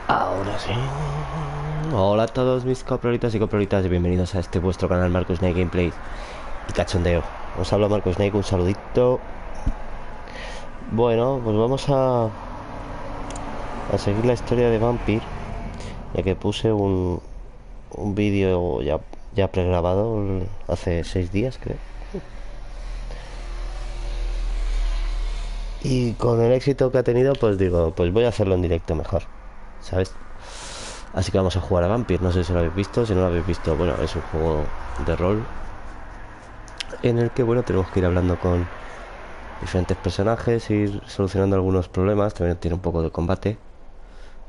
Ahora sí. Hola a todos mis coprolitas y coprolitas y bienvenidos a este vuestro canal Marcus Snake Gameplay y cachondeo. Os habla Marcus Snake, un saludito. Bueno, pues vamos a seguir la historia de Vampyr, ya que puse un vídeo ya pregrabado hace 6 días, creo. Y con el éxito que ha tenido, pues digo, pues voy a hacerlo en directo mejor, ¿sabes? Así que vamos a jugar a Vampyr, no sé si lo habéis visto. Si no lo habéis visto, bueno, es un juego de rol en el que, bueno, tenemos que ir hablando con diferentes personajes, ir solucionando algunos problemas. También tiene un poco de combate,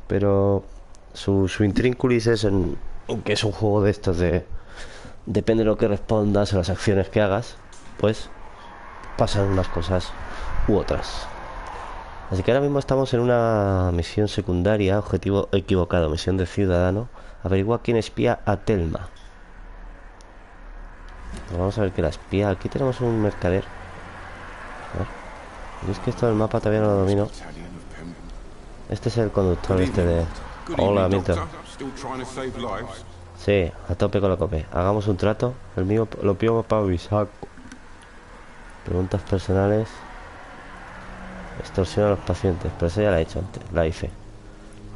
pero su intrínculis es en que es un juego de estos de depende de lo que respondas o las acciones que hagas, pues pasan unas cosas u otras. Así que ahora mismo estamos en una misión secundaria, objetivo equivocado, misión de ciudadano. Averigua quién espía a Thelma. Pues vamos a ver que la espía. Aquí tenemos un mercader. A ver. Y es que esto del mapa todavía no lo domino. Este es el conductor este de... Hola, Milton. Sí, a tope con la cope. Hagamos un trato. El mío lo pido para avisar. Preguntas personales. Extorsiona a los pacientes. Pero eso ya la he hecho antes. La hice.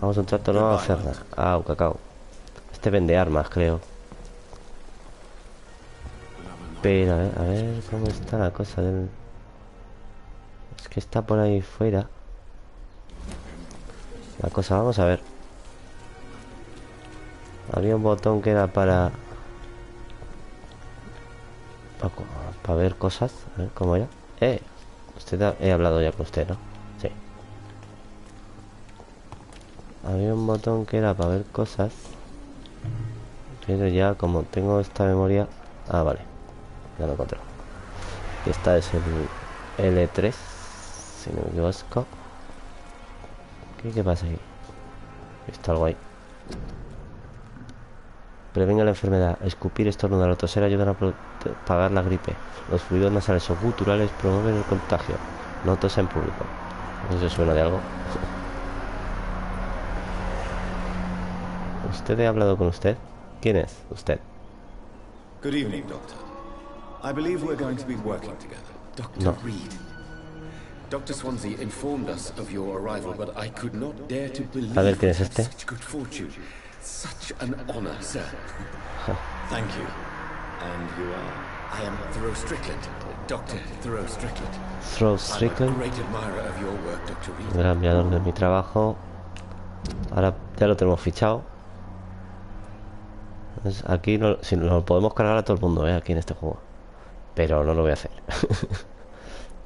Vamos a un trato, no va a hacer nada. Ah, un cacao. Este vende armas, creo. Pero a ver cómo está la cosa del... Es que está por ahí fuera la cosa, vamos a ver. Había un botón que era para ver cosas. A ver cómo era. He hablado ya con usted, ¿no? Sí. Había un botón que era para ver cosas, pero ya como tengo esta memoria... Ah, vale. Ya lo encontré. Esta es el L3, si no me equivoco. ¿Qué pasa aquí? Está algo ahí. Prevenga la enfermedad. Escupir, estornudar o toser ayudan a propagar la gripe. Los fluidos nasales o guturales promueven el contagio. No tosa en público. No sé si suena de algo. ¿Usted ha hablado con usted? ¿Quién es usted? Good evening, Doctor. I believe we're going to be working together. Dr. Reed. Dr. Swansea informed us of your arrival, but I could not dare to believe A ver, ¿quién es este? such good fortune. Such an honor, sir. Thank you. And you are? I am Thoreau Strickland, Dr. Thoreau Strickland. Thoreau I'm a Strickland. great admirer of your work, Dr. Reed. Gran admirador de mi trabajo. Ahora ya lo tenemos fichado. Entonces, aquí si nos podemos cargar a todo el mundo, aquí en este juego. Pero no lo voy a hacer.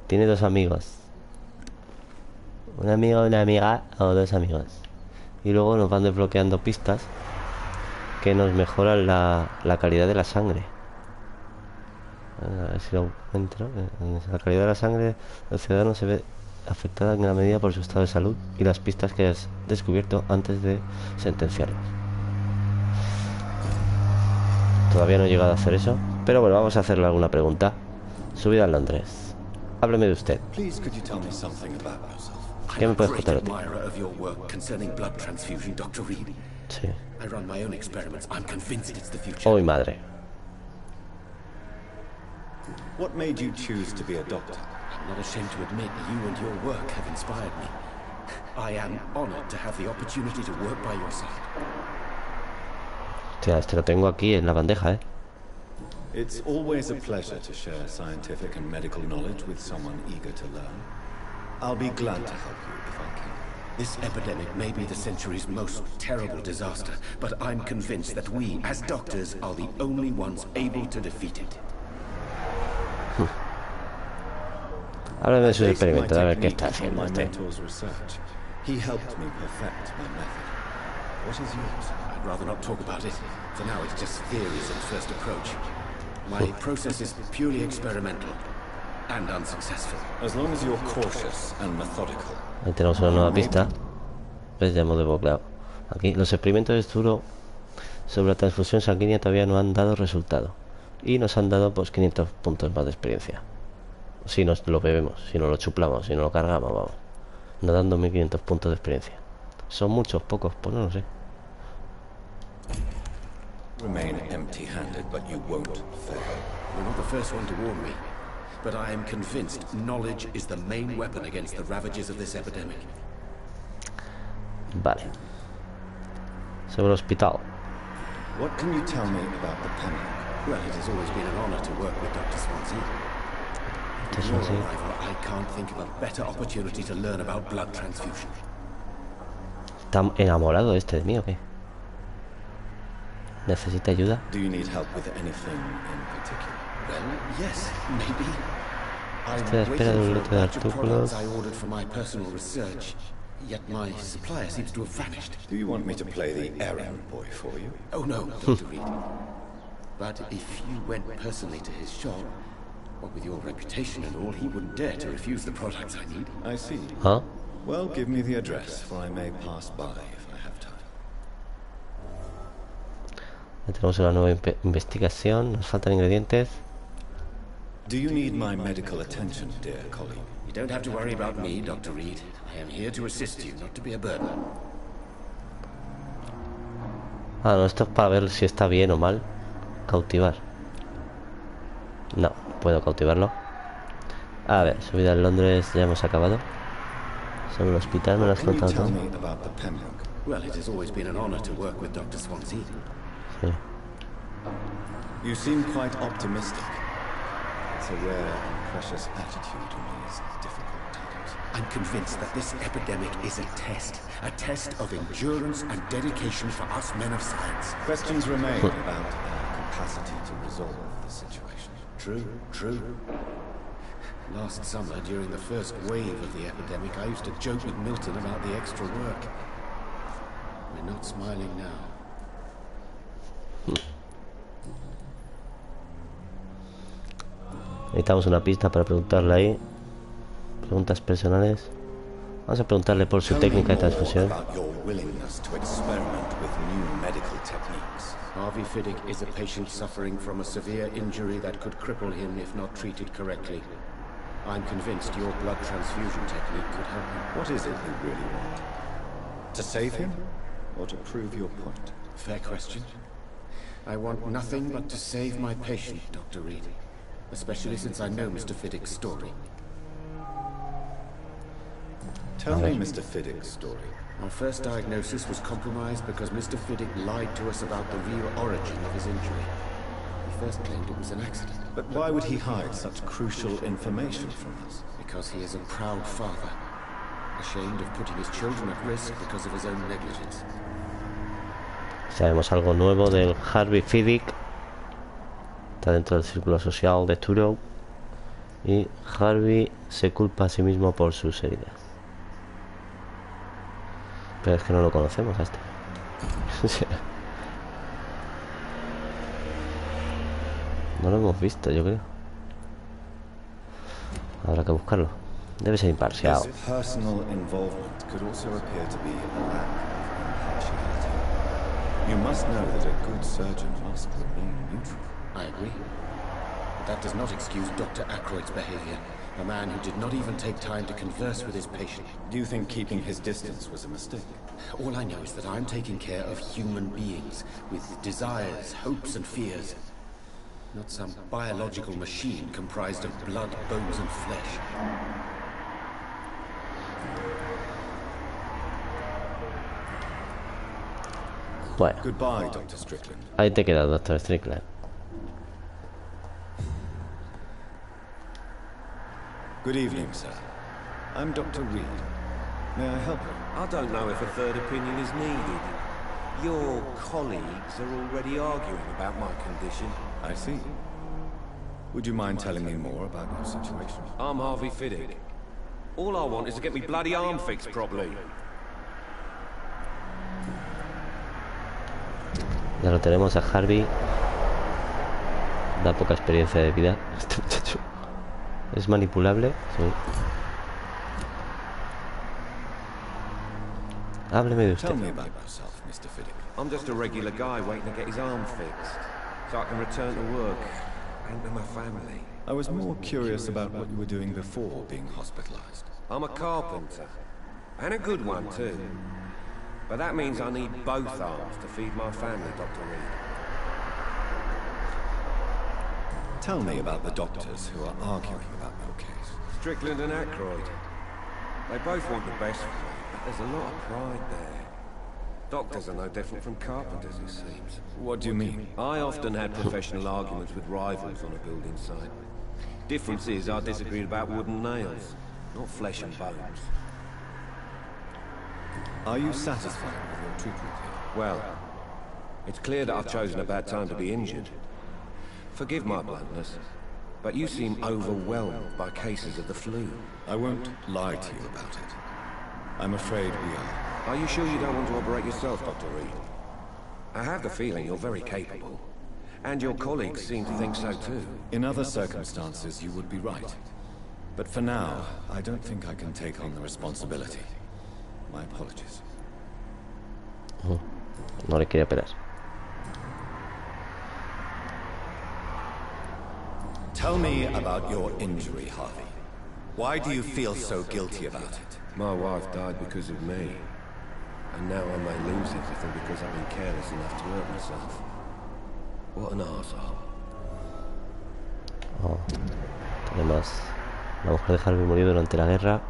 Tiene dos amigos. Un amigo, una amiga o dos amigos. Y luego nos van desbloqueando pistas que nos mejoran la calidad de la sangre. A ver si lo encuentro. La calidad de la sangre del ciudadano se ve afectada en gran medida por su estado de salud y las pistas que has descubierto antes de sentenciarlo. Todavía no he llegado a hacer eso, pero bueno, vamos a hacerle alguna pregunta. Subida a Londres. Hábleme de usted. Please, could you tell me something about yourself? ¿Qué me puedes Great contar de ti? admirer of your work concerning blood transfusion, Dr. Reed. Sí. I run my own experiments. I'm convinced it's the future. Oh, mi madre. What made you choose to be a doctor? I'm not ashamed to admit you and your work have inspired me. I am honored to have the opportunity to work by your side. Hostia, este lo tengo aquí en la bandeja, ¿eh? It's always a pleasure to share scientific and medical knowledge with someone eager to learn. I'll be glad to help you if I can. This epidemic may be the century's most terrible disaster, but I'm convinced that we, as doctors, are the only ones able to defeat it. Háblame de sus Based my experimentos, a ver qué technique está on haciendo my este. mentor's research. He helped me perfect my method. What is yours? I'd rather not talk about it. For now, it's just theories and first approach. My process is purely experimental and unsuccessful. As long as you're cautious and methodical. Ahí tenemos una nueva pista. ¿Ves? Ya hemos desbloqueado. Aquí, los experimentos de Sturo sobre la transfusión sanguínea todavía no han dado resultado. Y nos han dado pues 500 puntos más de experiencia. Si nos lo bebemos, si nos lo chuplamos, si nos lo cargamos, vamos. Nos dan 2500 puntos de experiencia. Son muchos, pocos, pues no lo sé. Remain empty-handed, but you won't fail. You're not the first one to warn me, but I am convinced knowledge is the main weapon against the ravages of this epidemic. Vale. Sobre el hospital. What can you tell me about the pandemic? Well, it has always been an honor to work with Dr. Swansea. With your arrival, I can't think of a better opportunity to learn about blood transfusion. ¿Está enamorado este de mí o qué? ¿Necesita ayuda? Do you need help with anything in particular? Well, yes, maybe. Estoy a la espera de un lote de artículos. I ordered for my personal research, yet my supplier seems to have vanished. Do you want me to play the errand boy for you? Oh no, Dr. Reed. But if you went personally to his shop, what with your reputation and all, he wouldn't dare to refuse the products I need. I see. ¿Ah? Well, give me the address, for I may pass by if I have time. Ya tenemos una nueva investigación. Nos faltan ingredientes. Do you need my medical attention, dear colleague? You don't have to worry about me, Dr. Reed. I am here to assist you, not to be a burden. Ah, no, esto es para ver si está bien o mal. Cautivar. No, puedo cautivarlo. A ver, subida en Londres, ya hemos acabado. Sobre el hospital me lo has Can you contado tell todo. me about the Pembroke? Well, it has always been an honor to work with Dr. Swansea. Sí. You seem quite optimistic. It's a rare and precious attitude in these difficult times. I'm convinced that this epidemic is a test of endurance and dedication for us men of science. Questions remain about our capacity to resolve the situation. True. Last summer, during the first wave of the epidemic, I used to joke with Milton about the extra work. We're not smiling now. Necesitamos una pista para preguntarle ahí. Preguntas personales. Vamos a preguntarle por su técnica de transfusión. Harvey Fiddick is a patient suffering from a severe injury that could cripple him if not treated correctly. I'm convinced your blood transfusion technique could help him. What is it you really want? To save him, or to prove your point? Fair question. I want nothing but to save my patient, Dr. Reed. Especially since I know Mr. Fiddick's story. Tell me Mr. Fiddick's story. Our first diagnosis was compromised because Mr. Fiddick lied to us about the real origin of his injury. He first claimed it was an accident. But why would he hide such crucial information from us? Because he is a proud father, ashamed of putting his children at risk because of his own negligence. Sabemos algo nuevo del Harvey Fiddick. Está dentro del círculo social de Turo. Y Harvey se culpa a sí mismo por sus heridas. Pero es que no lo conocemos a este. No lo hemos visto, yo creo. Habrá que buscarlo. Debe ser imparcial. His personal involvement could also appear to be a lack of impartiality. You must know that a good surgeon must remain neutral. I agree. But that does not excuse Dr. Ackroyd's behavior. A man who did not even take time to converse with his patient. Do you think keeping his distance was a mistake? All I know is that I'm taking care of human beings with desires, hopes, and fears. Not some biological machine comprised of blood, bones, and flesh. Bueno, Goodbye, Dr. Strickland. ahí te queda, Dr. Strickland. Good evening, sir. I'm Dr. Reed. May I help you? I don't know if a third opinion is needed. Your colleagues are already arguing about my condition. I see. Would you mind telling me more about your situation? I'm Harvey Fiddick. All I want is to get me bloody arm fixed properly. Ya lo tenemos a Harvey. Da poca experiencia de vida este muchacho. ¿Es manipulable? Sí. Hábleme de usted. Tell me about yourself, Mr. Fiddick. I'm just a regular guy waiting to get his arm fixed, so I can return to work and to my family. I was more curious about what you were doing before being hospitalized. I'm a carpenter, and a good one too. But that means I need both arms to feed my family, Dr. Reed. Tell me about the doctors who are arguing about your case. Strickland and Aykroyd. They both want the best for me, but there's a lot of pride there. Doctors are no different from carpenters, it seems. What do you mean? I often had professional arguments with rivals on a building site. Difference is I disagreed about wooden nails, not flesh and bones. Are you satisfied with your treatment here? Well, it's clear that I've chosen a bad time to be injured. Forgive my bluntness, but you seem overwhelmed by cases of the flu. I won't lie to you about it. I'm afraid we are. Are you sure you don't want to operate yourself, Dr. Reed? I have the feeling you're very capable. And your colleagues seem to think so too. In other circumstances, you would be right. But for now, I don't think I can take on the responsibility. My apologies. No le quiere operar. Tell me about your injury, Harvey. Why do you feel so guilty about it? My wife died because of me. And now I may lose everything because I've been careless enough to hurt myself. What an arsehole. Oh, tenemos... La mujer de Harvey murió durante la guerra.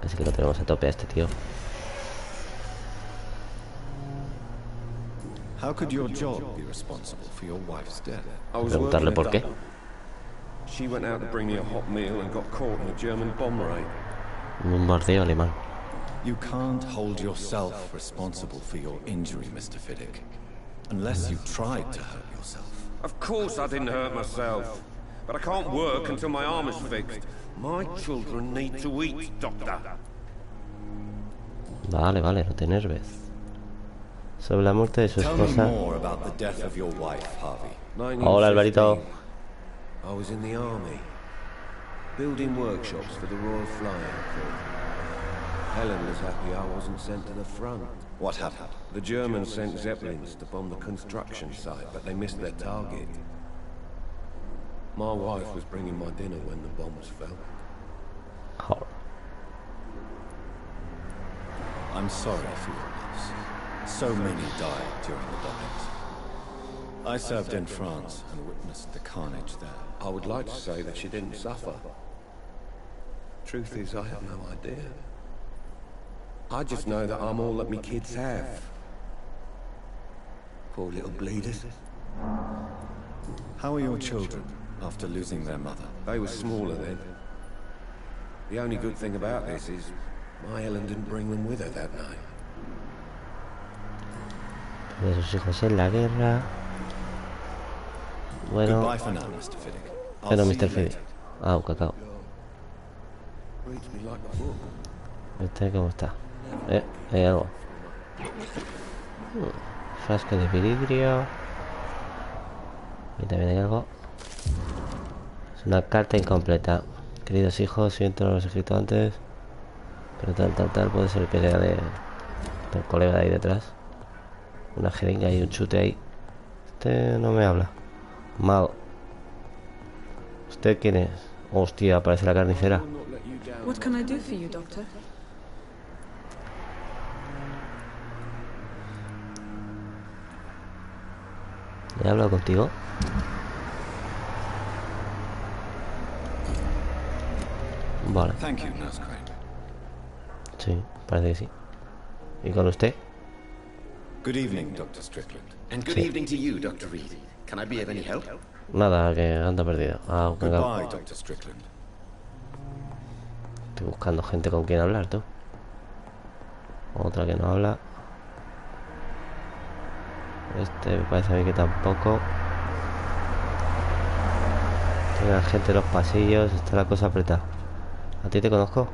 Así que lo tenemos a tope a este tío. How could your job be responsible for your wife's death? Preguntarle por qué. She went out to bring me a hot meal and got caught in a German bomb raid. Un bombardeo alemán. You can't hold yourself responsible for your injury, Mr. Fiddick. Unless you tried to hurt yourself. Of course I didn't hurt myself. But I can't work until my arm is fixed. My children need to eat, Doctor. Vale, vale, no te enerves. Sobre la muerte de su Tell me esposa. more about the death of your wife, Harvey. Hola, Alvarito. I was in the army, building workshops for the Royal Flying Corps. Helen was happy I wasn't sent to the front. What happened? The Germans sent Zeppelins to bomb the construction site, but they missed their target. My wife was bringing my dinner when the bombs fell. Oh. I'm sorry for your loss. So many died during the bombings. I served in France and witnessed the carnage there. I would like to say that she didn't suffer. Truth is, I have no idea. I just know that I'm all that me kids have. Poor little bleeders. How are your children after losing their mother? They were smaller then. The only good thing about this is my Helen didn't bring them with her that night. De sus hijos en la guerra. Bueno. Goodbye for now, Mr. Fiddick. Pero Mr. Fiddick. Ah, un cacao. Reads me like a book. Este cómo está. Hay algo. Frasco de vidrio. Y también hay algo. Es una carta incompleta. Queridos hijos, siento no lo he escrito antes. Pero tal, puede ser que sea del colega de ahí detrás. Una jeringa y un chute ahí. Este no me habla. Mago. ¿Usted quién es? Hostia, parece la carnicera. What can I do for you, Doctor? ¿He hablado contigo? Vale. Thank you, Nurse Crane. Sí, parece que sí. ¿Y con usted? Good evening, Dr. Strickland. And good evening to you, Dr. Reed. Can I be of any help? Nada, que anda perdido. Ah, venga. Goodbye, Dr. Strickland. Estoy buscando gente con quien hablar, tú. Otra que no habla. Este me parece a mí que tampoco. Tiene la gente en los pasillos. Está la cosa apretada. ¿A ti te conozco?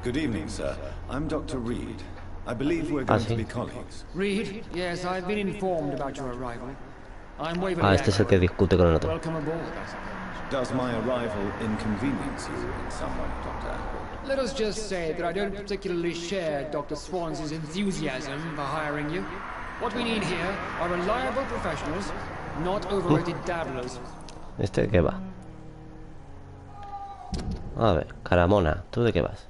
Good evening, sir. I'm Dr. Reed. I believe we're going to be colleagues. Reed, yes, I've been informed about your arrival. I'm Waverly. Ah, este es el que discute con el otro. Welcome aboard, I suppose. Does my arrival inconvenience you in some way, Doctor? Let us just say that I don't particularly share Dr. Swans's enthusiasm for hiring you. What we need here are reliable professionals, not overrated dabblers. ¿Este de qué va? A ver, Caramona, ¿tú de qué vas?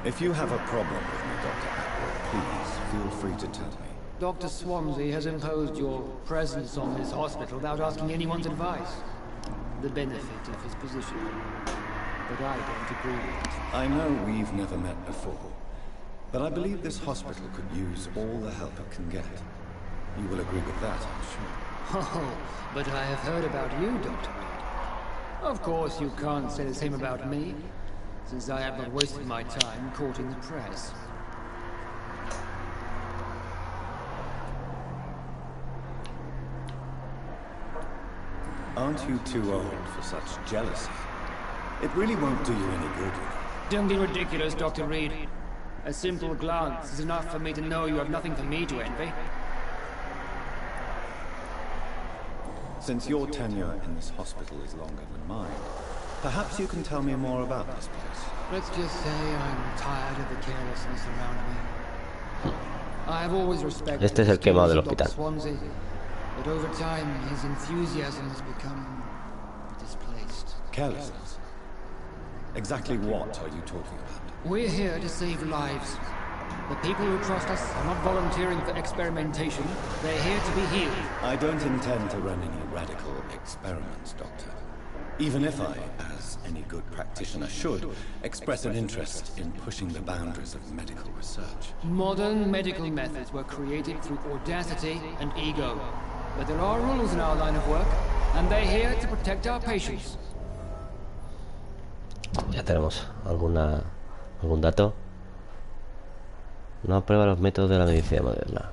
If you have a problem with me, Dr. Ackroyd, please feel free to tell me. Dr. Swansea has imposed your presence on this hospital without asking anyone's advice. The benefit of his position. But I don't agree with it. I know we've never met before, but I believe this hospital could use all the help it can get. You will agree with that, I'm sure. Oh, but I have heard about you, Dr. Reed. Of course, you can't say the same about me, since I have not wasted my time courting the press. Aren't you too old for such jealousy? It really won't do you any good. Don't be ridiculous, Dr. Reed. A simple glance is enough for me to know you have nothing for me to envy. Since your tenure in this hospital is longer than mine, perhaps you can tell me more about this place. Let's just say I'm tired of the carelessness around me. I have always respected Este es el quemado del Dr. hospital. Swansea, but over time his enthusiasm has become displaced. Carelessness? Exactly what are you talking about? We're here to save lives. The people who trust us are not volunteering for experimentation. They're here to be healed. I don't intend to run any radical experiments, Doctor. Even if I, as any good practitioner should, express an interest in pushing the boundaries of medical research. Modern medical methods were created through audacity and ego. But there are rules in our line of work, and they're here to protect our patients. Ya tenemos algún dato. No aprueba los métodos de la medicina moderna.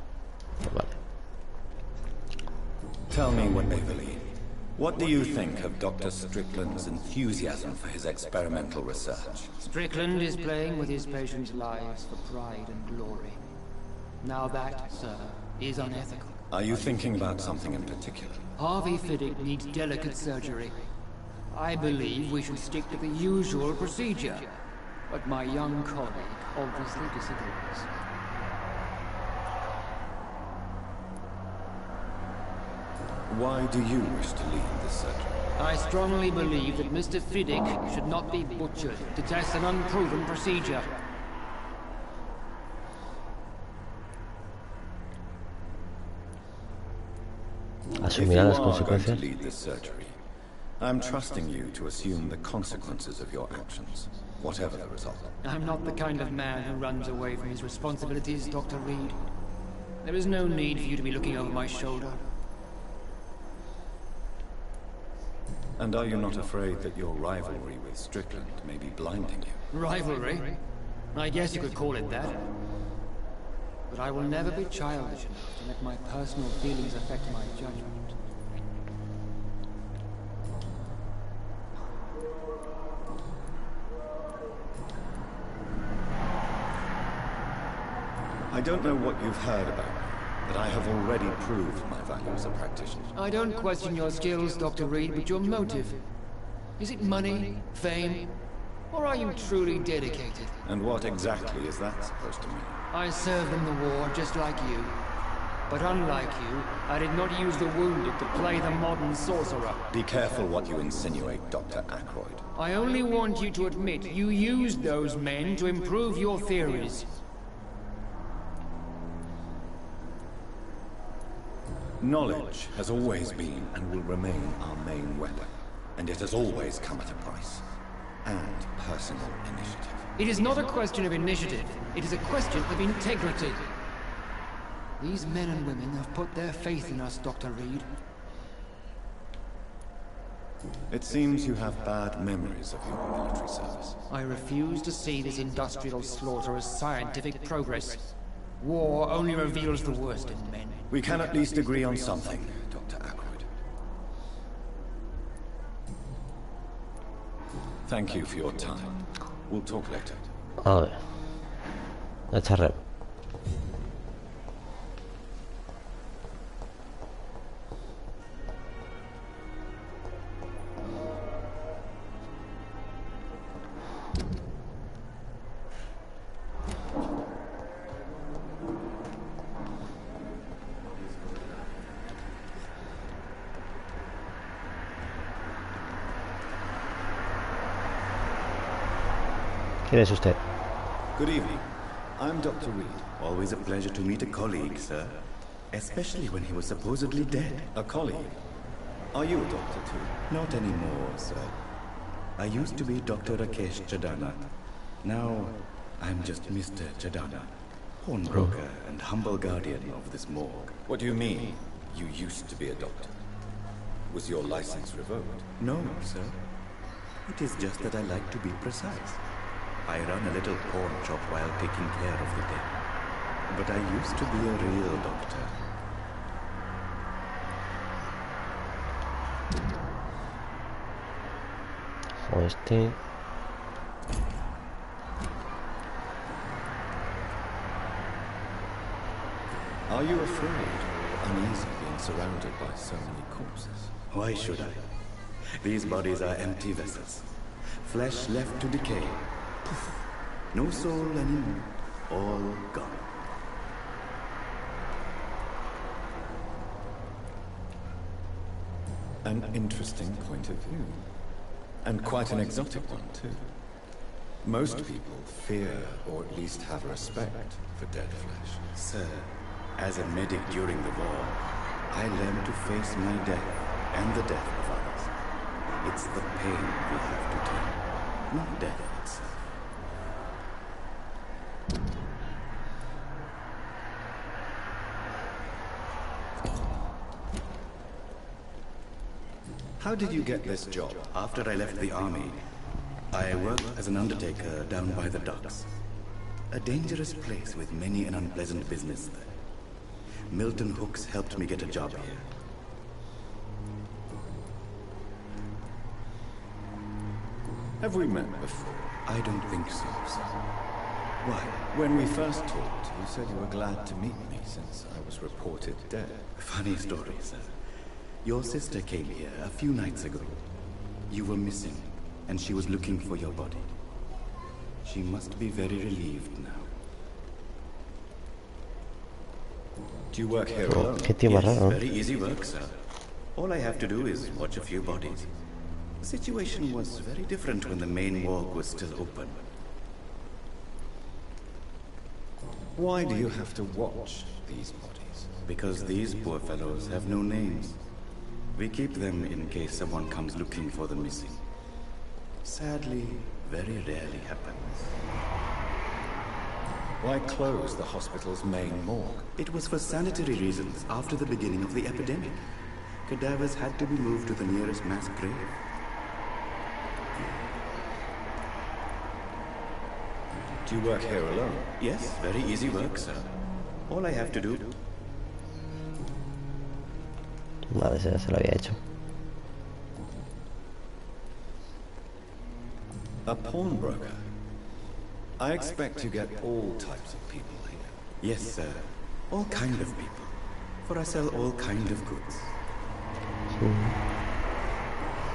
Vale. Tell me, Waverly, what do you think of Dr. Strickland's enthusiasm for his experimental research? Strickland is playing with his patients' lives for pride and glory. Now that, sir, is unethical. Are you thinking about something in particular? Harvey Fiddick needs delicate surgery. I believe we should stick to the usual procedure. But my young colleague obviously disagrees. Why do you wish to lead this surgery? I strongly believe that Mr. Fiddick should not be butchered to test an unproven procedure. Asumirá las If you are going to consecuencias. lead this surgery, I'm trusting you to assume the consequences of your actions, whatever the result. I'm not the kind of man who runs away from his responsibilities, Dr. Reed. There is no need for you to be looking over my shoulder. And are you not afraid that your rivalry with Strickland may be blinding you? Rivalry? I guess you could call it that. But I will never be childish enough to let my personal feelings affect my judgment. I don't know what you've heard about me, but I have already proved my value as a practitioner. I don't question your skills, Dr. Reed, but your motive. Is it money, fame, or are you truly dedicated? And what exactly is that supposed to mean? I served in the war just like you. But unlike you, I did not use the wounded to play the modern sorcerer. Be careful what you insinuate, Dr. Ackroyd. I only want you to admit you used those men to improve your theories. Knowledge has always been and will remain our main weapon. And it has always come at a price. And personal initiative. It is not a question of initiative. It is a question of integrity. These men and women have put their faith in us, Dr. Reed. It seems you have bad memories of your military service. I refuse to see this industrial slaughter as scientific progress. War only reveals the worst in men. We can at least agree on something, Dr. Ackroyd. Thank you for your time. We'll talk later. A ver. La charreo. ¿Quién es usted? Good evening. I'm Dr. Reed. Always a pleasure to meet a colleague, sir. Especially when he was supposedly dead. A colleague? Are you a doctor too? Not anymore, sir. I used to be Dr. Rakesh Chadana. Now, I'm just Mr. Chadana, pawnbroker and humble guardian of this morgue. What do you mean, you used to be a doctor? Was your license revoked? No, sir. It is just that I like to be precise. I run a little pawn shop while taking care of the dead. But I used to be a real doctor. Are you afraid or uneasy being surrounded by so many corpses? Why should I? These bodies are empty vessels. Flesh left to decay. Poof. No soul anymore. All gone. An interesting point of view. And quite an exotic one, too. Most people fear, or at least have respect, for dead flesh. Sir, as a medic during the war, I learned to face my death and the death of others. It's the pain we have to take, not death itself. How did you get this job? After I left the army, I worked as an undertaker down by the docks. A dangerous place with many an unpleasant business there. Milton Hooks helped me get a job here. Have we met before? I don't think so, sir. Why? When we first talked, you said you were glad to meet me since I was reported dead. Funny story, sir. Your sister came here a few nights ago. You were missing, and she was looking for your body. She must be very relieved now. Do you work here alone? Yes, very easy work, sir. All I have to do is watch a few bodies. The situation was very different when the main morgue was still open. Why do you have to watch these bodies? Because these poor fellows have no names. We keep them in case someone comes looking for the missing. Sadly, very rarely happens. Why close the hospital's main morgue? It was for sanitary reasons after the beginning of the epidemic. Cadavers had to be moved to the nearest mass grave. Do you work here alone? Yes, very easy work, sir. All I have to do... Vale, ese ya se lo había hecho. A pawnbroker? I expect you get all types of people here. Yes, sir. All kind of people. For I sell all kind of goods.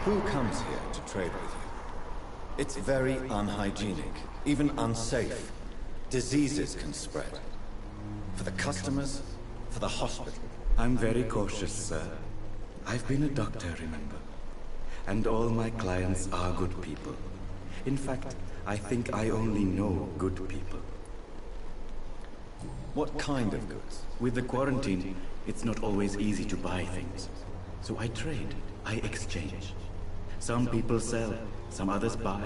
Who comes here to trade with you? It's very unhygienic, even unsafe. Diseases can spread. For the customers, for the hospital. I'm very cautious, sir. I've been a doctor, remember? And all my clients are good people. In fact, I think I only know good people. What kind of goods? With the quarantine, it's not always easy to buy things. So I trade, I exchange. Some people sell, some others buy.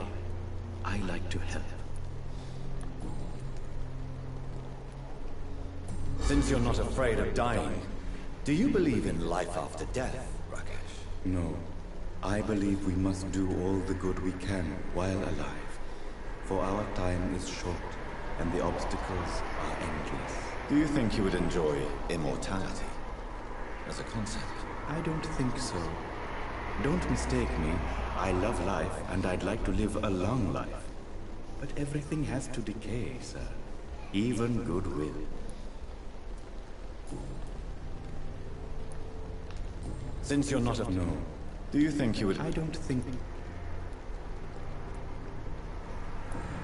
I like to help. Since you're not afraid of dying, do you believe in life after death, Rakesh? No. I believe we must do all the good we can while alive. For our time is short, and the obstacles are endless. Do you think you would enjoy immortality as a concept? I don't think so. Don't mistake me. I love life, and I'd like to live a long life. But everything has to decay, sir. Even goodwill. Since you're not a... No. Do you think you would... I don't think...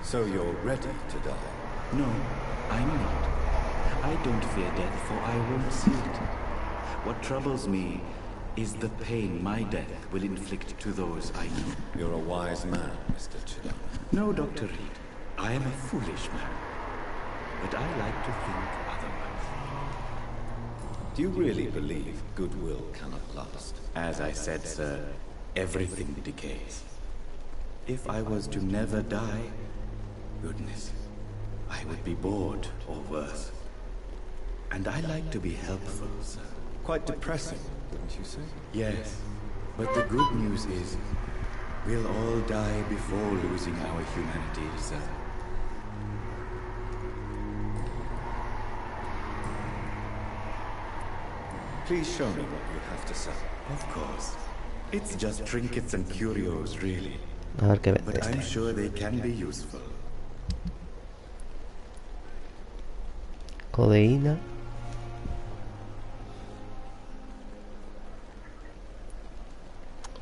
So you're ready to die? No, I'm not. I don't fear death, for I won't see it. What troubles me is the pain my death will inflict to those I know. You're a wise man, Mr. Chidam. No, Dr. Reed. I am a foolish man. but I like to think otherwise. Do you really believe goodwill cannot last? As I said, sir, everything decays. If I was to never die, goodness, I would be bored or worse. And I like to be helpful, sir. Quite depressing, wouldn't you say? Yes, but the good news is, we'll all die before losing our humanity, sir. Please show me what you have to sell. Of course. It's just trinkets and curios, really. A ver qué vende But I'm este. sure they can be useful. Codeína.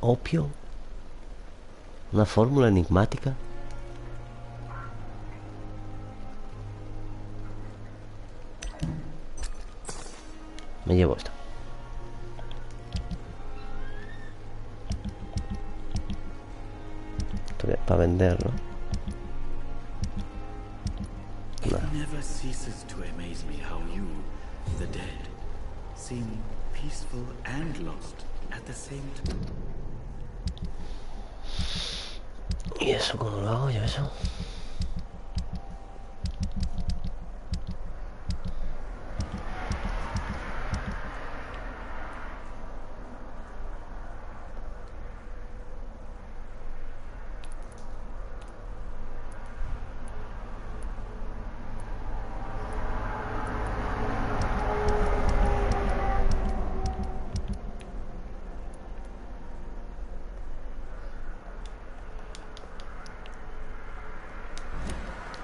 Opio. Una fórmula enigmática. Me llevo esto. Para vender, ¿no? It never ceases to amaze me how you, the dead, seem peaceful and lost at the same time. ¿Y eso cómo lo hago yo eso?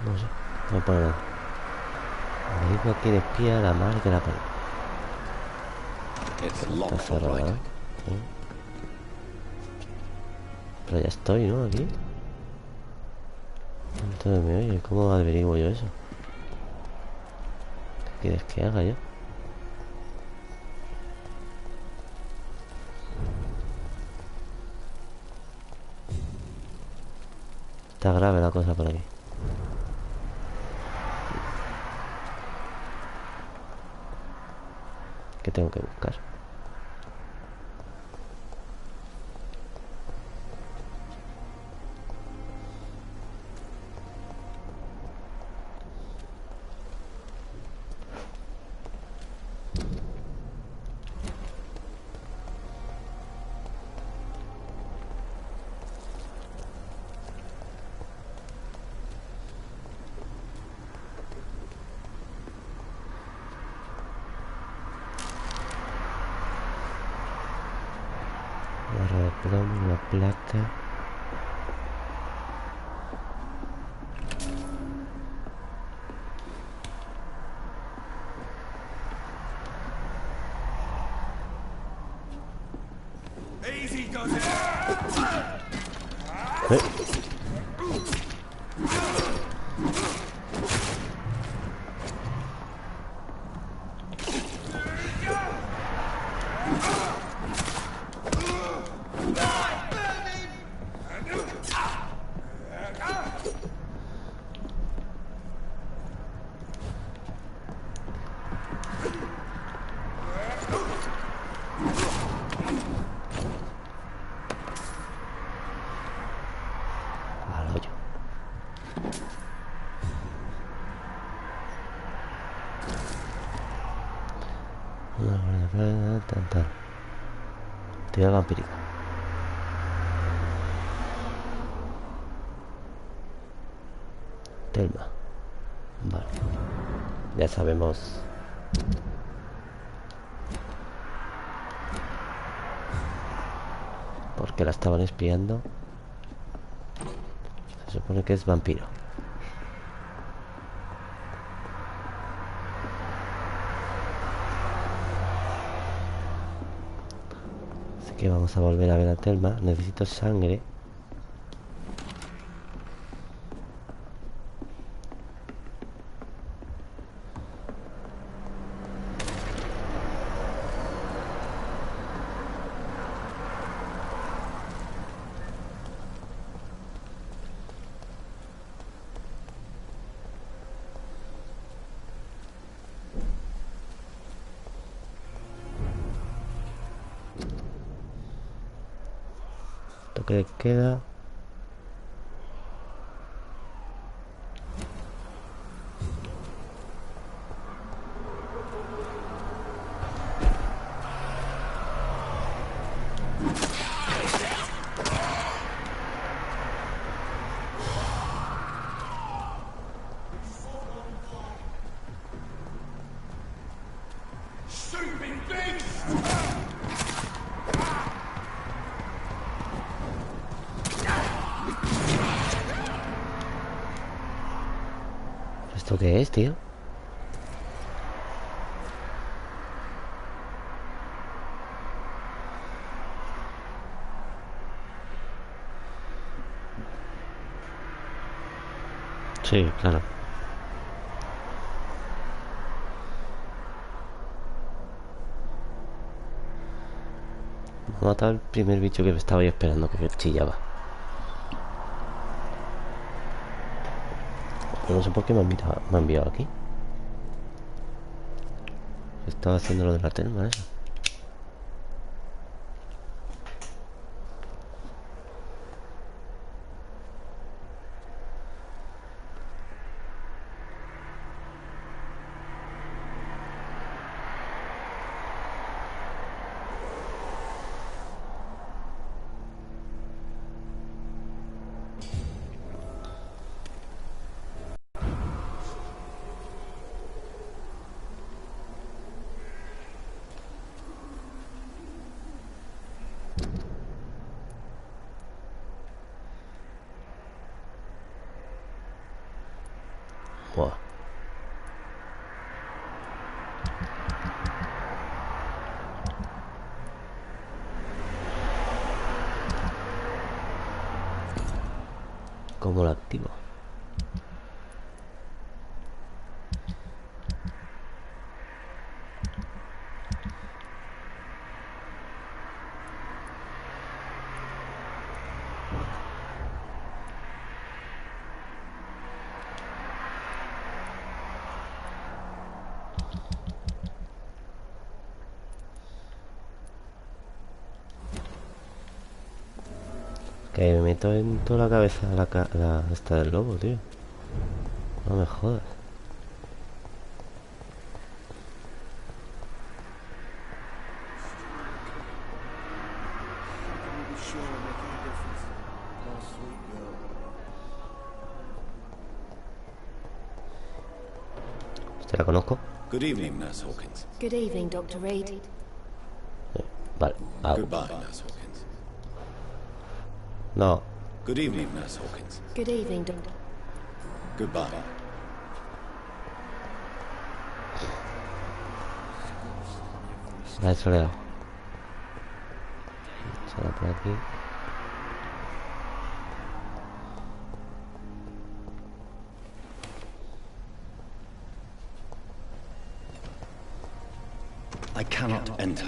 No sé, no me pone nada. Me digo aquí de espía la mar que la pared. It's Está locked, all cerrada, right. ¿eh? Sí. Pero ya estoy, ¿no? Aquí. Entonces me oye, ¿cómo averiguo yo eso? ¿Qué quieres que haga yo? Está grave la cosa por aquí. ¿Qué tengo que buscar? Barra de plomo, una placa. ¿Eh? Al hoyo. Actividad vampírica. Telma. Vale. Ya sabemos. ¿Por qué la estaban espiando? Se supone que es vampiro. Así que vamos a volver a ver a Telma. Necesito sangre. Toque de queda. ¿Esto qué es, tío? Sí, claro. Me ha matado el primer bicho que me estaba ahí esperando, que chillaba. Pero no sé por qué me ha enviado aquí. Estaba haciendo lo de la telma, eso. Buah. ¿Cómo lo activo? Que me meto en toda la cabeza esta del lobo, tío. No me jodas. ¿Te la conozco? Good evening, Nurse Hawkins. Good evening, Dr. Reed. Vale. Ah, Goodbye, Nurse Hawkins. no. Good evening, Nurse Hawkins. Good evening, Doctor. Goodbye. La he soleado. Solo por aquí. I cannot enter.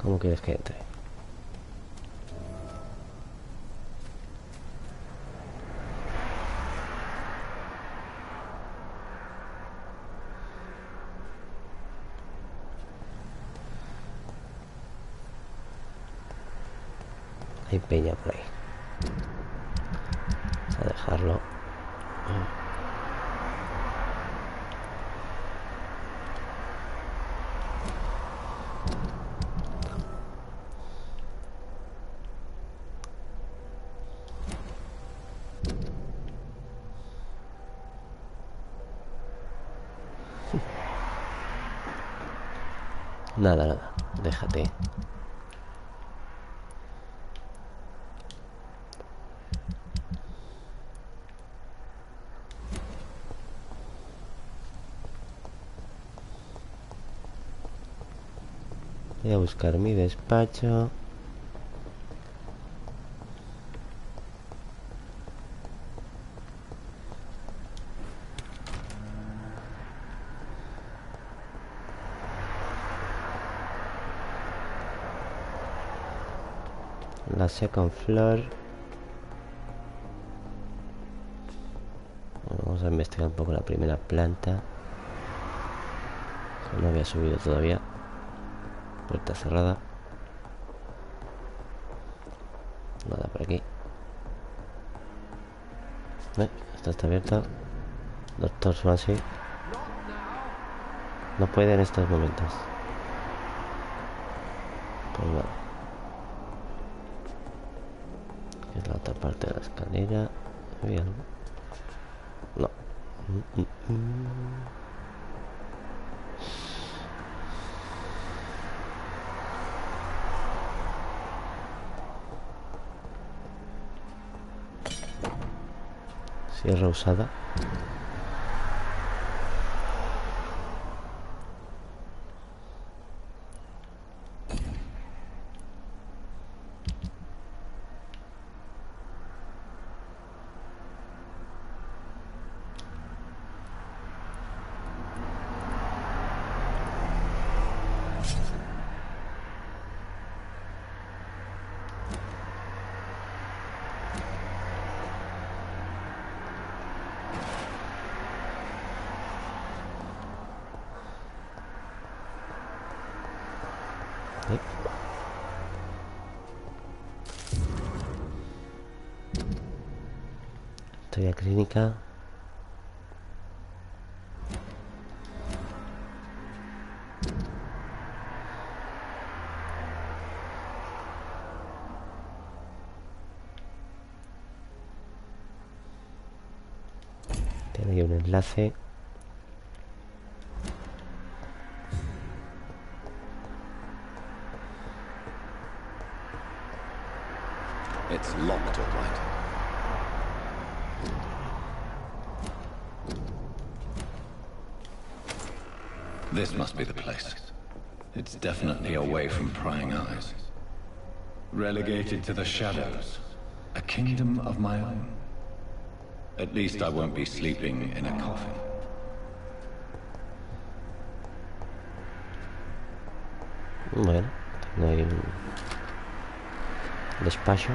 ¿Cómo quieres que entre? Hay peña por ahí. Vamos a dejarlo. Nada, nada. Déjate. Voy a buscar mi despacho. La second floor. Bueno, vamos a investigar un poco la primera planta. No había subido todavía. Puerta cerrada. Nada por aquí. Esta está abierta. Doctor Swansea. No puede en estos momentos. Pues vale. Es la otra parte de la escalera. ¿Hay algo? No. Sierra usada. Historia clínica. Tiene ahí un enlace. It's locked, all right. This must be the place. It's definitely away from prying eyes. Relegated to the shadows. A kingdom of my own. At least I won't be sleeping in a coffin. Bueno, tengo ahí un despacho.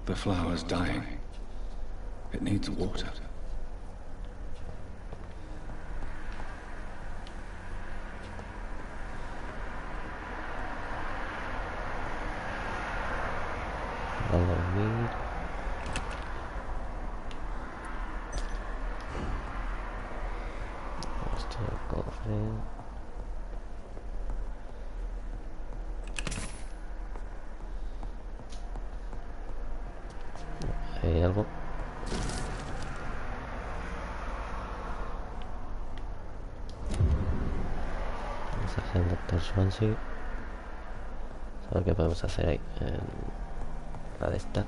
The flower's dying. It needs water. A dormir. Esto del cofre. ¿Hay algo? Mensaje del Dr. Swansea. A ver qué podemos hacer ahí. La de esta.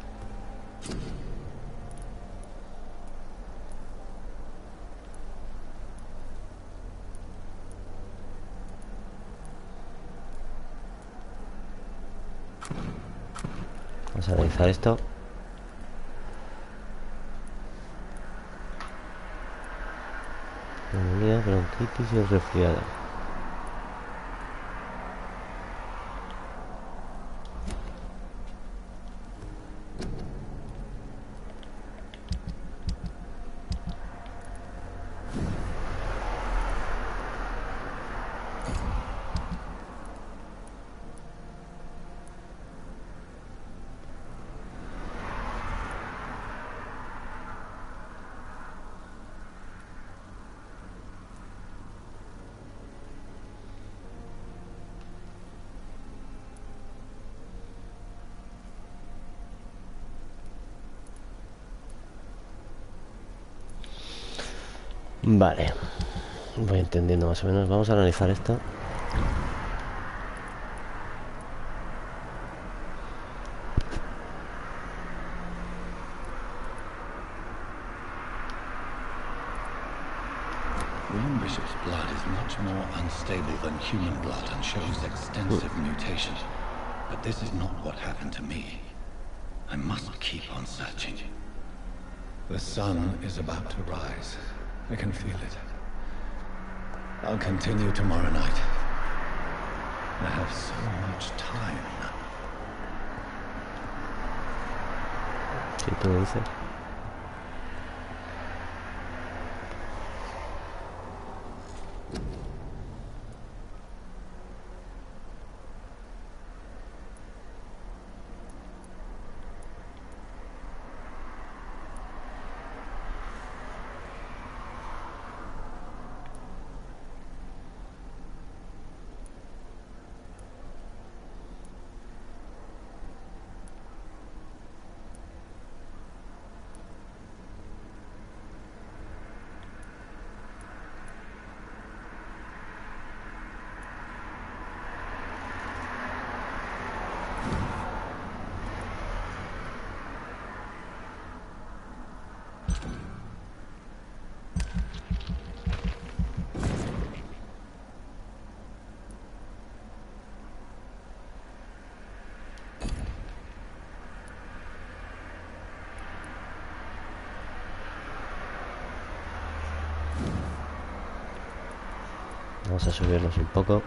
Vamos a analizar esto. Neumonía, bronquitis y el resfriado. Vale, voy entendiendo más o menos. Vamos a analizar esto. unstable than human blood and shows extensive mutation. But this is not what happened to me. I must keep on searching. The sun is about to rise. I can feel it. I'll continue tomorrow night. I have so much time now. Si tú dices. Vamos a subirnos un poco.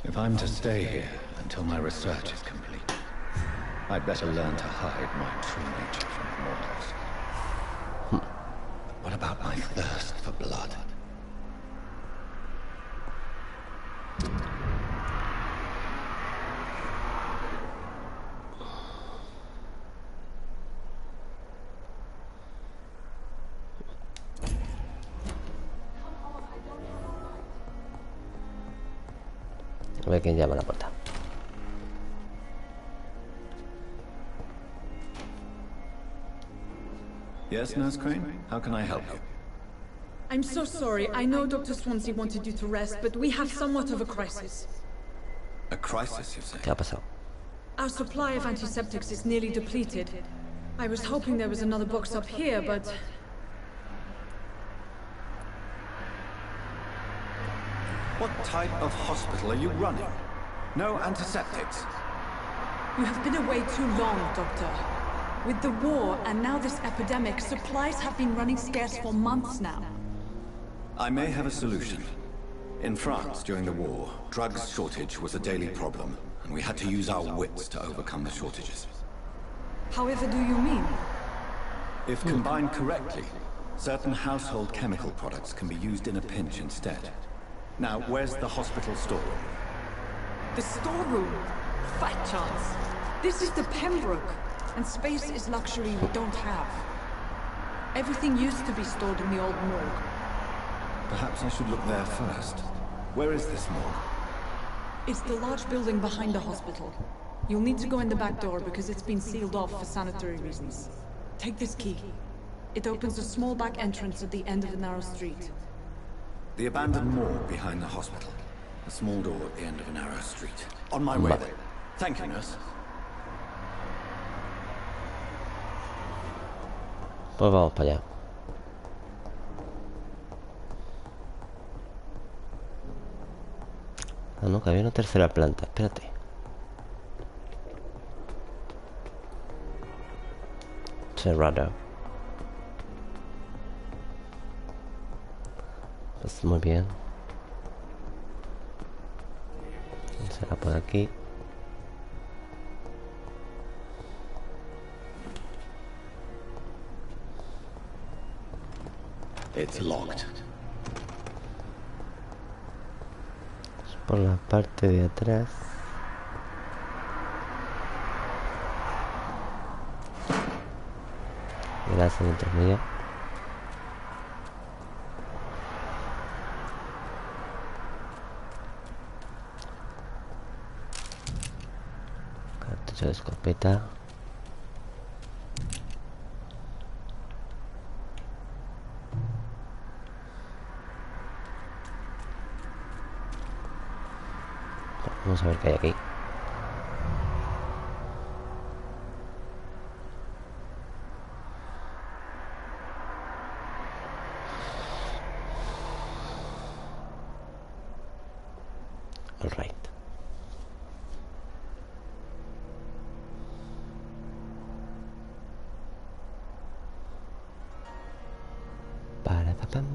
If I'm to stay here until my research is complete, I'd better learn to hide my true nature from mortals. But what about my thirst for blood? A ver quién llama a la puerta. Yes, Nurse Crane? How can I help you? I'm so sorry. I know Dr. Swansea wanted you to rest, but we have somewhat of a crisis. A crisis, you say? ¿Qué ha pasado? Our supply of antiseptics is nearly depleted. I was hoping there was another box up here, but... What type of hospital are you running? No antiseptics? You have been away too long, Doctor. With the war and now this epidemic, supplies have been running scarce for months now. I may have a solution. In France, during the war, drugs shortage was a daily problem, and we had to use our wits to overcome the shortages. However do you mean? If combined correctly, certain household chemical products can be used in a pinch instead. Now, where's the hospital storeroom? The storeroom? Fat chance. This is the Pembroke, and space is luxury we don't have. Everything used to be stored in the old morgue. Perhaps I should look there first. Where is this morgue? It's the large building behind the hospital. You'll need to go in the back door because it's been sealed off for sanitary reasons. Take this key. It opens a small back entrance at the end of a narrow street. The abandoned morgue behind the hospital. A small door at the end of a narrow street. On my way then. Thank you, nurse. Pues vamos para allá. Ah, no, que había una tercera planta. Espérate. Cerrado. Pues muy bien. Será por aquí. It's locked. Es por la parte de atrás. Gracias, entre medio. Cartucho de escopeta. Vamos a ver qué hay aquí. All right. Para papam.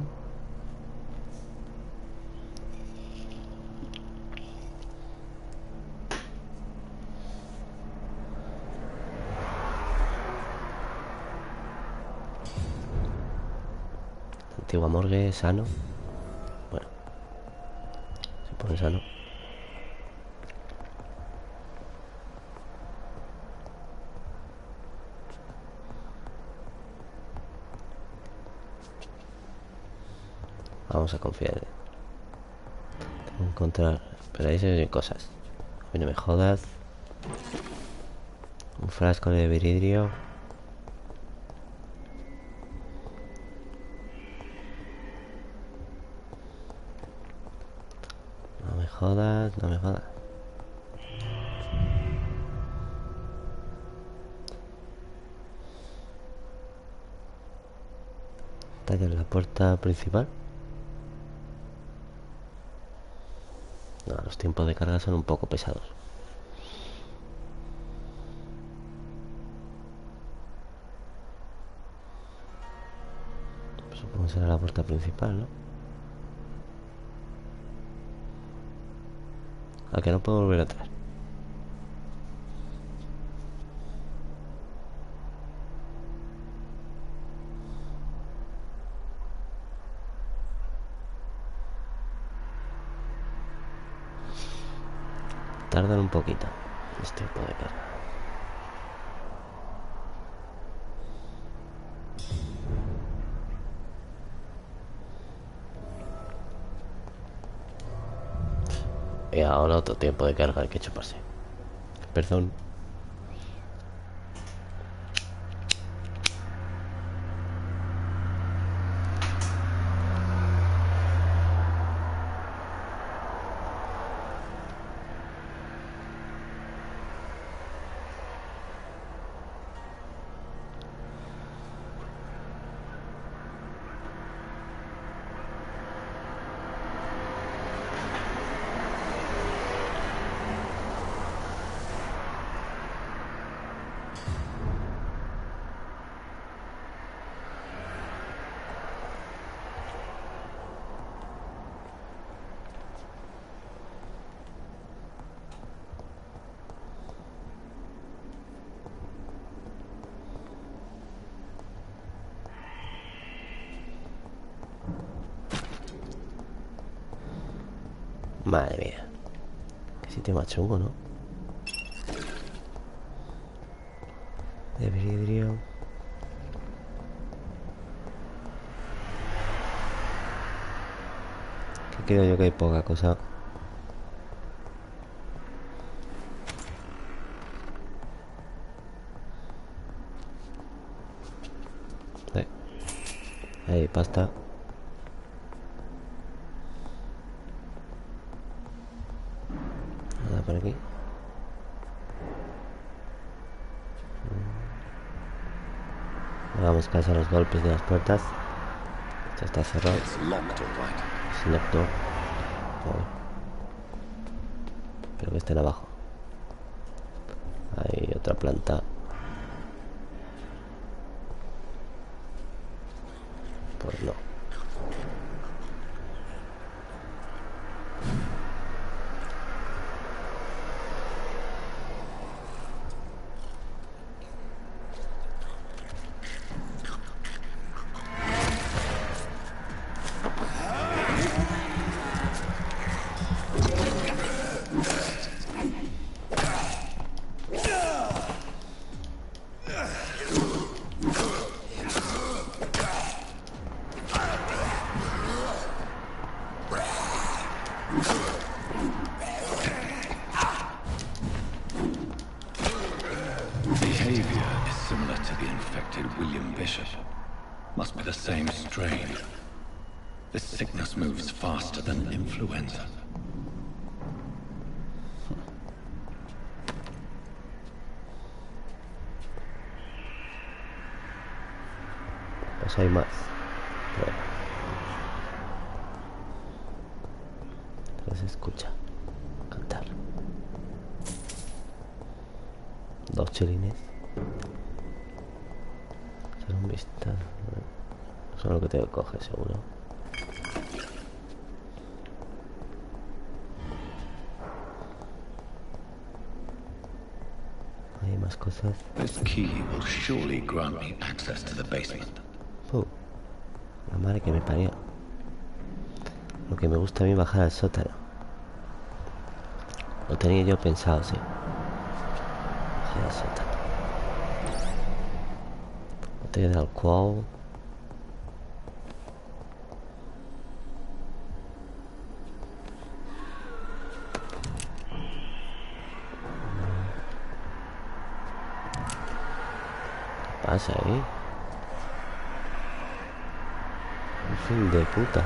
Antigua morgue, sano. Bueno, se pone sano. Vamos a confiar. Tengo que encontrar. Pero ahí se ven cosas. A mí no me jodas. Un frasco de vidrio. No me jodas, no me jodas. Está ya en la puerta principal. No, los tiempos de carga son un poco pesados. Pues supongo que será la puerta principal, ¿no? ¿A que no puedo volver atrás? Tardan un poquito los tiempos de carga. Y ahora otro tiempo de carga, hay que chuparse. Perdón. Madre mía. Qué sitio más chungo, ¿no? De vidrio. Que creo yo que hay poca cosa. Ahí, pasta. Nada por aquí. Hagamos caso a los golpes de las puertas. Esto está cerrado. Es locked. Espero que estén abajo. Hay otra planta. Pues no. Must be the same strain. This sickness moves faster than influenza. Pues hay más. Pero se escucha cantar. 2 chelines. Echar un vistazo. Eso es lo que tengo que coger, seguro. Hay más cosas. This key will surely grant me access to the basement. La madre que me parió. Lo que me gusta a mí bajar al sótano. Lo tenía yo pensado, sí. Bajar al sótano. Botella de alcohol. ¿Qué pasa ahí? Un fin de puta.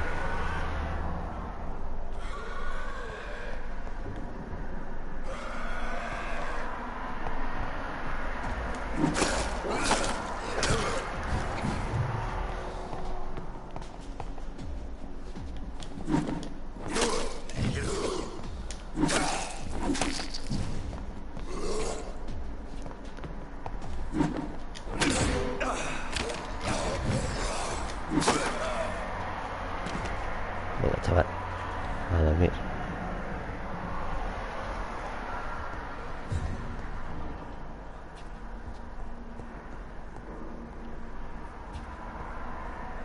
Venga, chaval, a dormir.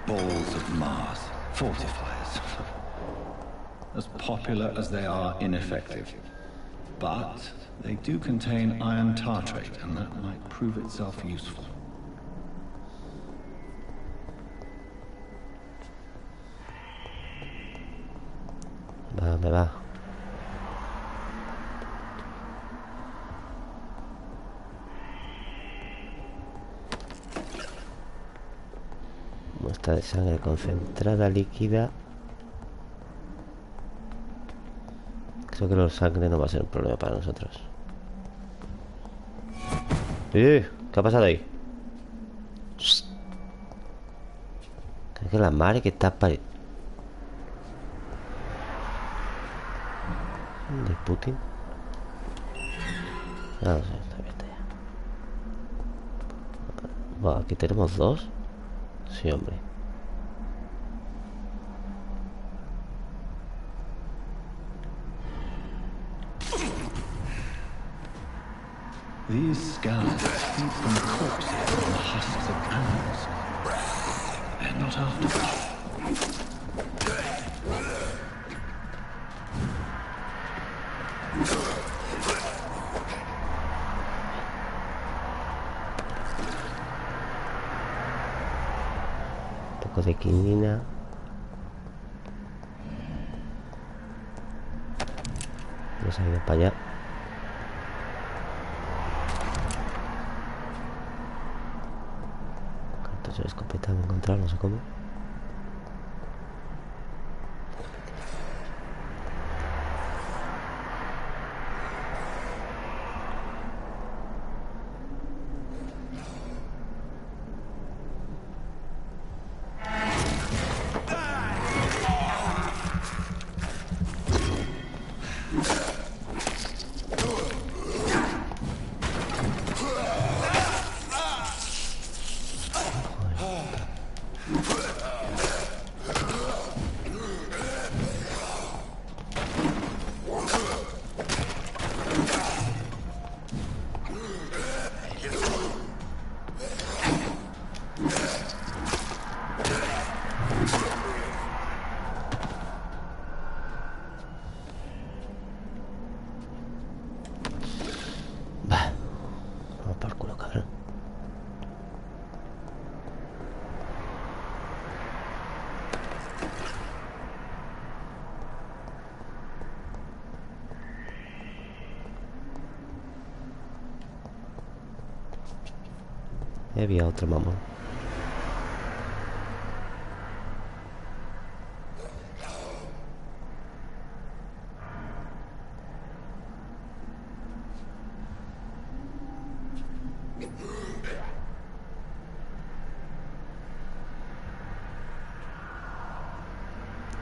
Balls of Mars, fortifiers. As popular as they are ineffective. But they do contain iron tartrate, and that might prove itself useful. Va, me va. Muestra de sangre concentrada líquida. Creo que la sangre no va a ser un problema para nosotros. ¿Qué ha pasado ahí? Creo que la madre que está de Putin. No sé, está abierta ya. Bueno, aquí tenemos 2. Sí, hombre. These skeletons feed from corpses on the husks of animals. They're not after me. Un poco de quinina. Nos ha ido para allá. Cartucho de escopeta me he encontrado, no sé cómo. Había otro mamón.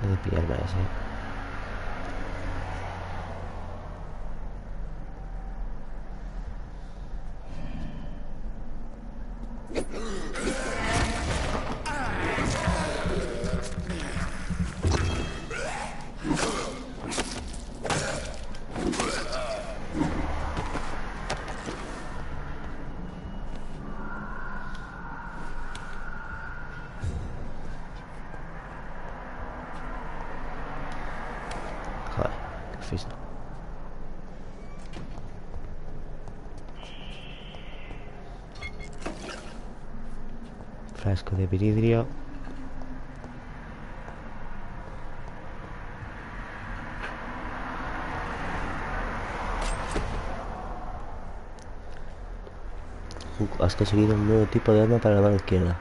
He de pillarme a ese. Frasco de vidrio. Has conseguido un nuevo tipo de arma para la mano izquierda.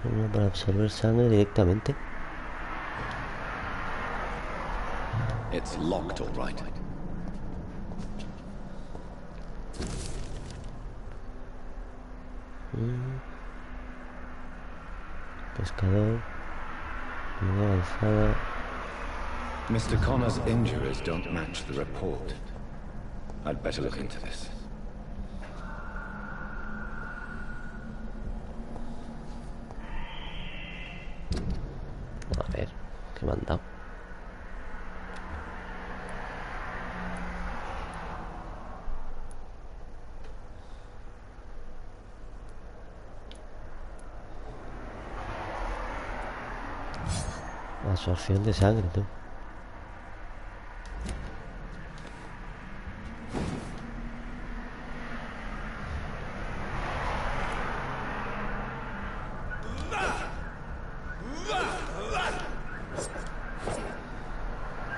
Uno para absorber sangre directamente. It's locked, all right. Pescador. Muy avanzada. Mr. Connor's injuries don't match the report. I'd better look into this. A ver, ¿qué me han dado? Absorción de sangre, tú.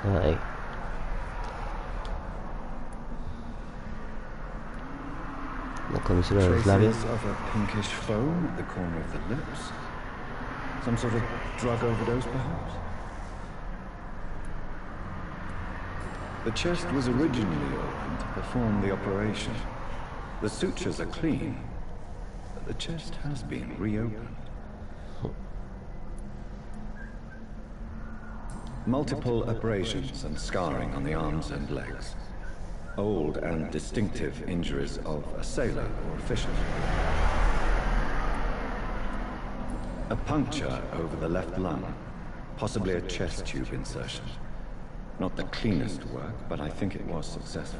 Ahí. La comisura de los labios. Traces of a pinkish foam at the corner of the lips. Some sort of drug overdose, perhaps? The chest was originally opened to perform the operation. The sutures are clean, but the chest has been reopened. Multiple abrasions and scarring on the arms and legs. Old and distinctive injuries of a sailor or a fisherman. A puncture over the left lung, possibly a chest tube insertion. Not the cleanest work, but I think it was successful.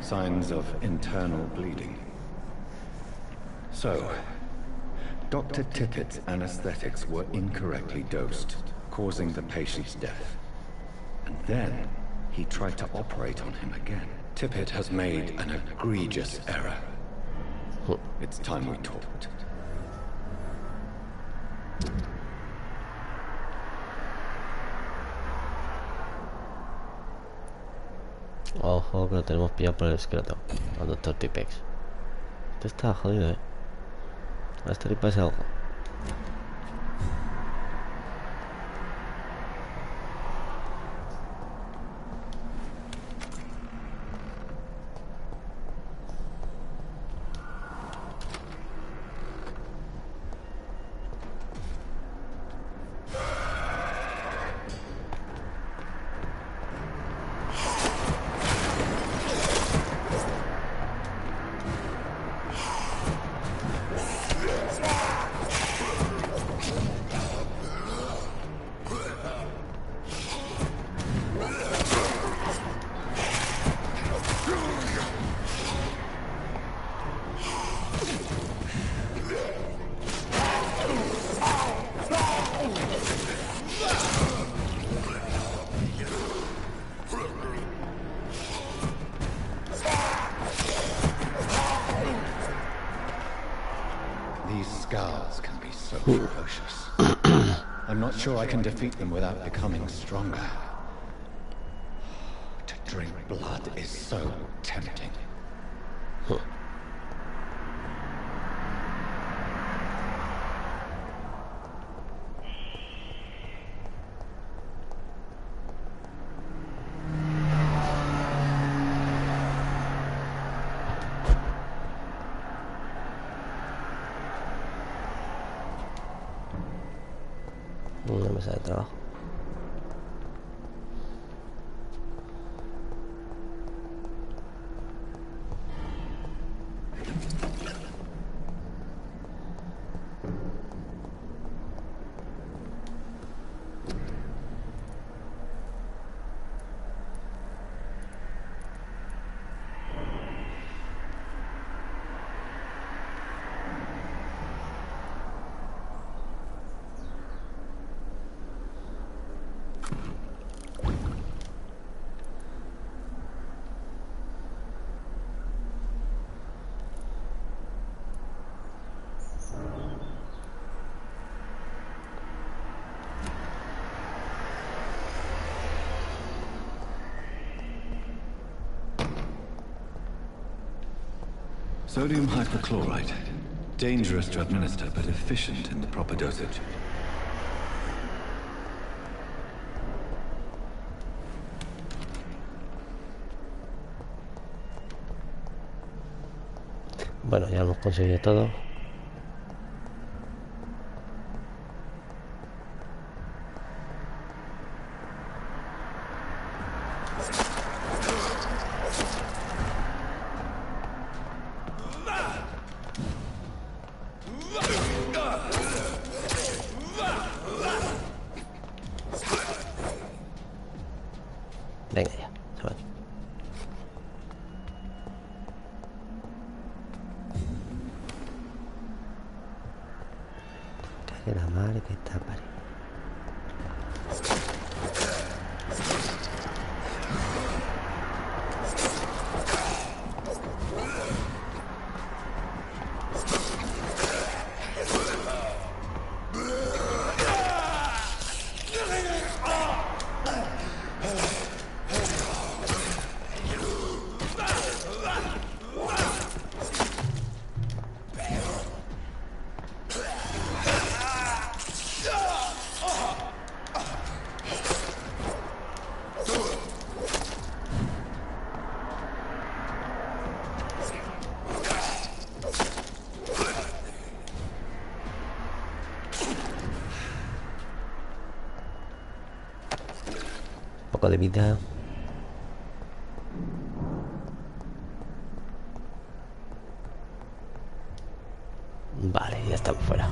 Signs of internal bleeding. So, Dr. Tippett's anesthetics were incorrectly dosed, causing the patient's death. And then he tried to operate on him again. Tippett has made an egregious error. It's time we talked. Ojo que lo tenemos pillado por el esqueleto. Al doctor Tipex. Esto está jodido, a este le pasa algo. Ferocious. I'm not sure I can defeat them without becoming stronger. To drink blood is so tempting. Una mesa de trabajo. Sodium hypochlorite. Dangerous to administer, but efficient in the proper dosage. Bueno, ya hemos conseguido todo. Venga ya, se va. Cague la madre que está pariendo. Poco de vida. Vale, ya estamos fuera.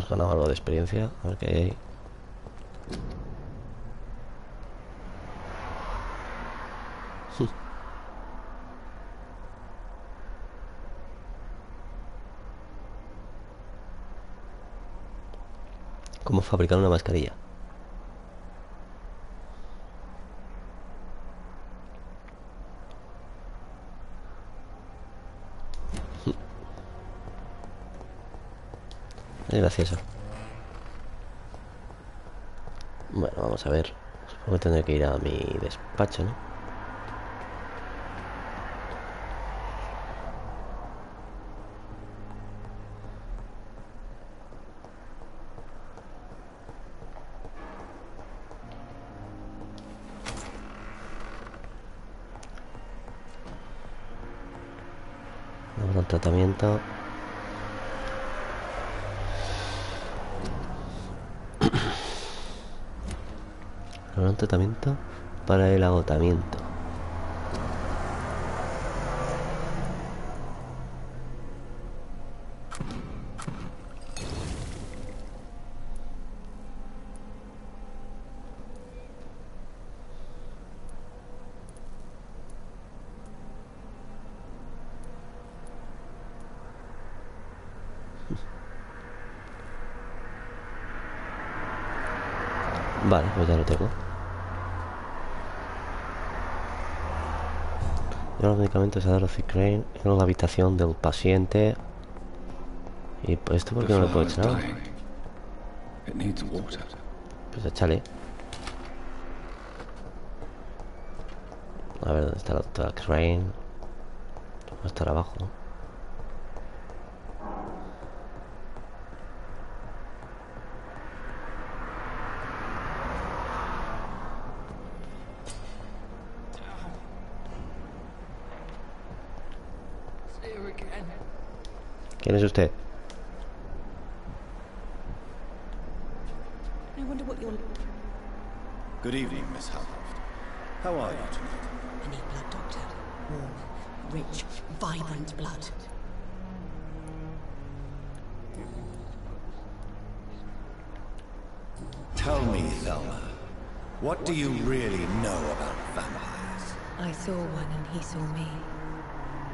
hemos ganado algo de experiencia. A ver qué hay ahí. ¿Cómo fabricar una mascarilla? Es gracioso. Bueno, vamos a ver. Supongo que tendré que ir a mi despacho, ¿no? Vamos al tratamiento. Un tratamiento para el agotamiento. Vale, pues ya lo tengo. Los medicamentos a dar Crane en la habitación del paciente. Y pues esto, ¿por qué no le puedo echar? Pues échale. A ver dónde está la doctora Crane. Va a estar abajo, ¿no? ¿Quién es usted? I wonder what you're... Good evening, Miss Howcroft. How are you tonight? I need blood, Doctor. Warm, rich, vibrant blood. Tell me, Thelma, what do you really know about vampires? I saw one and he saw me.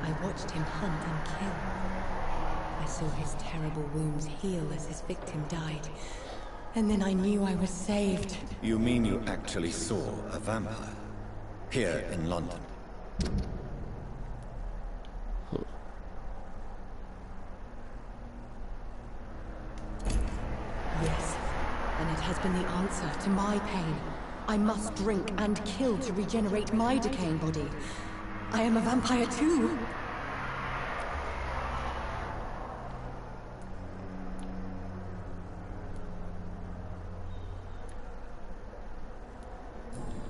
I watched him hunt and kill. I saw his terrible wounds heal as his victim died. And then I knew I was saved. You mean you actually saw a vampire? Here in London? Yes. And it has been the answer to my pain. I must drink and kill to regenerate my decaying body. I am a vampire too.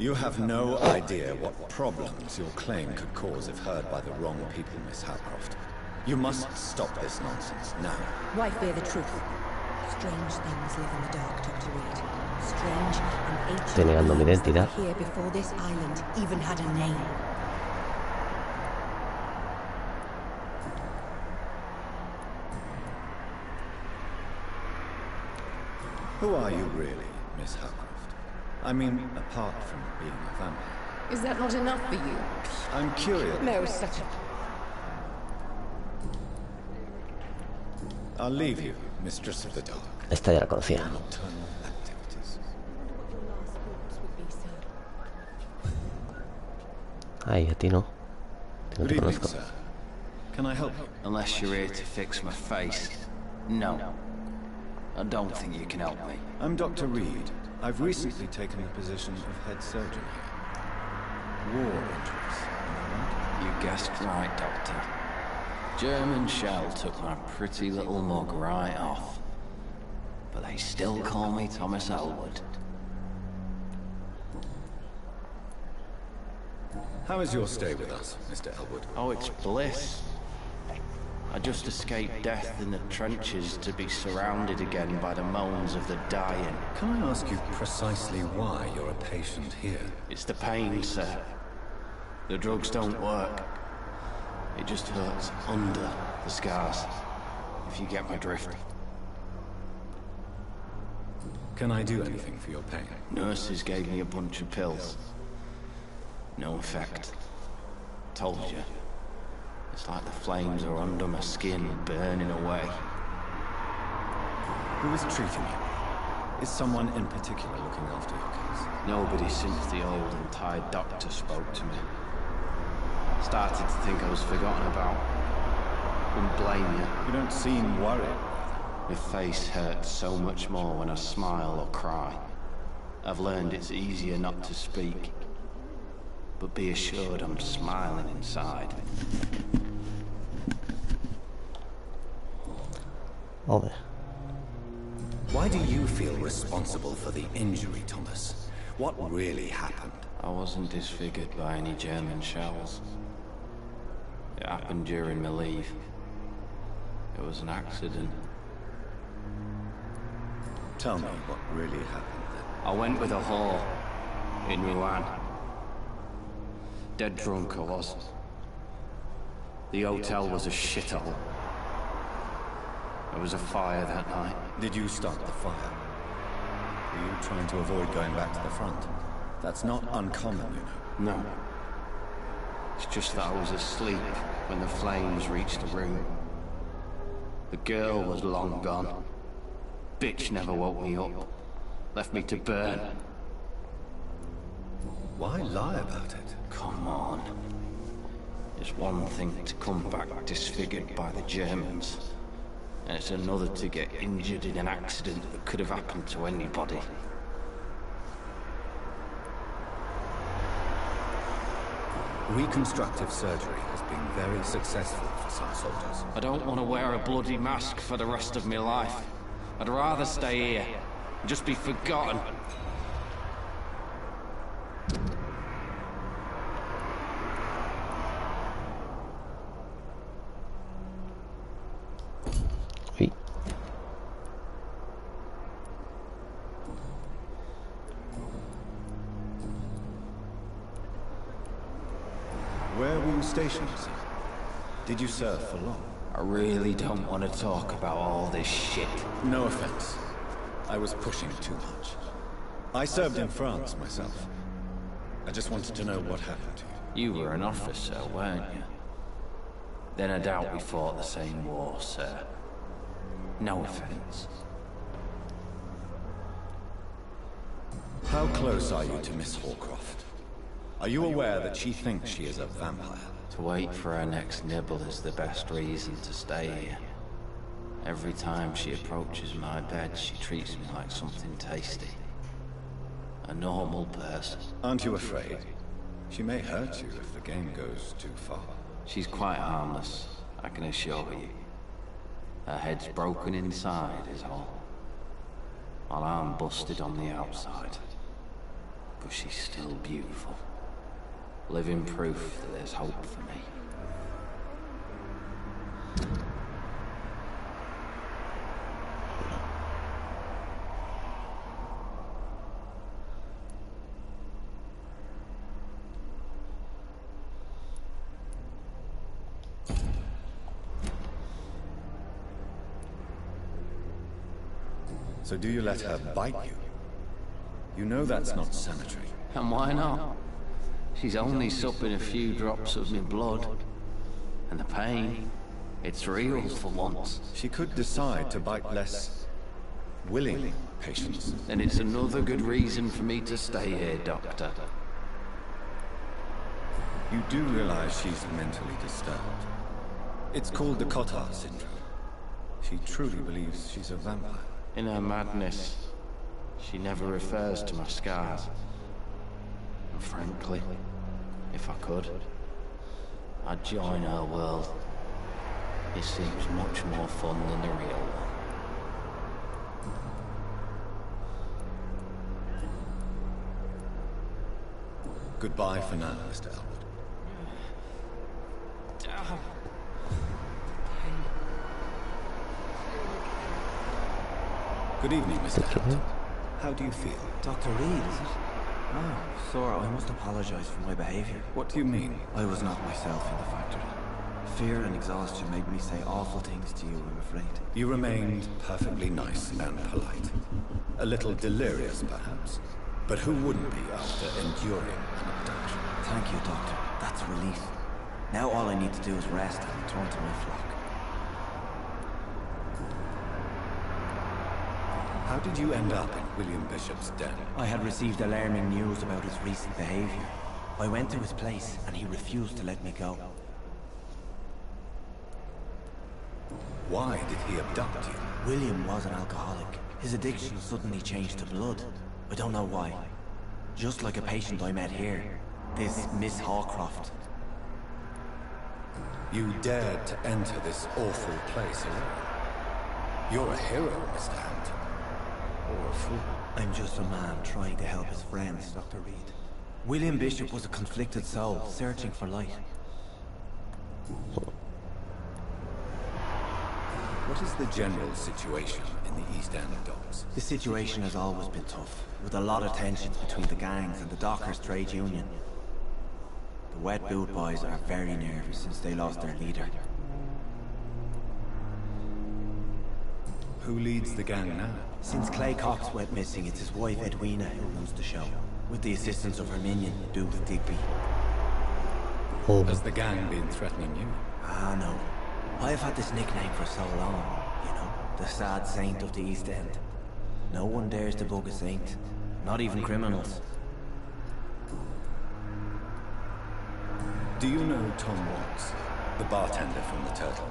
You have no idea what problems your claim could cause if heard by the wrong people, Miss Howcroft. You must stop this nonsense now. Why fear the truth? Strange things live in the dark, Dr. Reed. Strange and ancient negando mi beings that identidad. were here before this island even had a name. Who are you really, Miss Howcroft? I mean, apart from being a vampire. Is that not enough for you? I'm curious. No, such a... I'll leave you, Mistress of the Dark. Esta ya la conocía. Nocturnal activities. Ay, a ti no. A ti no Good te evening, conozco. sir. Can I help you? Unless you're here to fix my face. No. I don't think you can help me. I'm Dr. Reed. I've recently taken the position of head surgeon here. War interests. You guessed right, Doctor. German shell took my pretty little mug right off. But they still call me Thomas Elwood. How is your stay with us, Mr. Elwood? Oh, it's bliss. I just escaped death in the trenches to be surrounded again by the moans of the dying. Can I ask you precisely why you're a patient here? It's the pain, sir. The drugs don't work. It just hurts under the scars, if you get my drift. Can I do anything for your pain? Nurses gave me a bunch of pills. No effect. Told you. It's like the flames are under my skin, burning away. Who is treating you? Is someone in particular looking after your case? Nobody since the old and tired doctor spoke to me. Started to think I was forgotten about. Wouldn't blame you. You don't seem worried. My face hurts so much more when I smile or cry. I've learned it's easier not to speak. But be assured I'm smiling inside. Hombre. Why do you feel responsible for the injury, Thomas? What really happened? I wasn't disfigured by any German shells. It happened during my leave. It was an accident. Tell me what really happened then. I went with a whore in Rouen. Dead drunk I was. The hotel was a shithole. There was a fire that night. Did you start the fire? Were you trying to avoid going back to the front? That's not uncommon, you know. No. It's just that I was asleep when the flames reached the room. The girl was long gone. Bitch never woke me up. Left me to burn. Why lie about it? Come on. It's one thing to come back disfigured by the Germans. And it's another to get injured in an accident that could have happened to anybody. Reconstructive surgery has been very successful for some soldiers. I don't want to wear a bloody mask for the rest of my life. I'd rather stay here and just be forgotten. Oui. Where were you stationed, sir? Did you serve for long? I really don't want to talk about all this shit. No offense. I was pushing too much. I served in France myself. I just wanted to know what happened to you. You were an officer, weren't you? Then I doubt we fought the same war, sir. No offense. How close are you to Miss Horcroft? Are you aware that she thinks she is a vampire? To wait for her next nibble is the best reason to stay here. Every time she approaches my bed, she treats me like something tasty. A normal person. Aren't you afraid? She may hurt you if the game goes too far. She's quite harmless, I can assure you. Her head's broken inside is all. While I'm busted on the outside. But she's still beautiful. Living proof that there's hope for me. So do you let her bite you? You know that's not sanitary. And why not? She's only supping a few drops of my blood. And the pain, it's real for once. She could decide to bite less willing patients. Then it's another good reason for me to stay here, Doctor. You do realize she's mentally disturbed. It's called the Cotard syndrome. She truly believes she's a vampire. In her madness, she never refers to my scars. And frankly, if I could, I'd join her world. It seems much more fun than the real one. Goodbye for now, Mr. Elwood. Good evening, Mr. Elwood. How do you feel? Dr. Reed, is it? Oh, sir, I must apologize for my behavior. What do you mean? I was not myself in the factory. Fear and exhaustion made me say awful things to you, I'm afraid. You remained perfectly nice and polite. A little delirious, perhaps. But who wouldn't be after enduring an abduction? Thank you, Doctor. That's a relief. Now all I need to do is rest and return to my flock. How did you end up in William Bishop's den? I had received alarming news about his recent behavior. I went to his place and he refused to let me go. Why did he abduct you? William was an alcoholic. His addiction suddenly changed to blood. I don't know why. Just like a patient I met here. This Miss Hawcroft. You dared to enter this awful place alone. You're a hero, Mr. Hampton. Or a fool. I'm just a man trying to help his friends, Dr. Reed. William Bishop was a conflicted soul, searching for light. What is the general situation in the East End docks? The situation has always been tough, with a lot of tensions between the gangs and the Dockers Trade Union. The Wet Boot Boys are very nervous since they lost their leader. Who leads the gang now? Since Clay Cox went missing, it's his wife Edwina who runs the show, with the assistance of her minion, Duke Digby. Has the gang been threatening you? Ah, no. I've had this nickname for so long, you know, the sad saint of the East End. No one dares to bug a saint, not even criminals. Do you know Tom Watts, the bartender from the Turtle?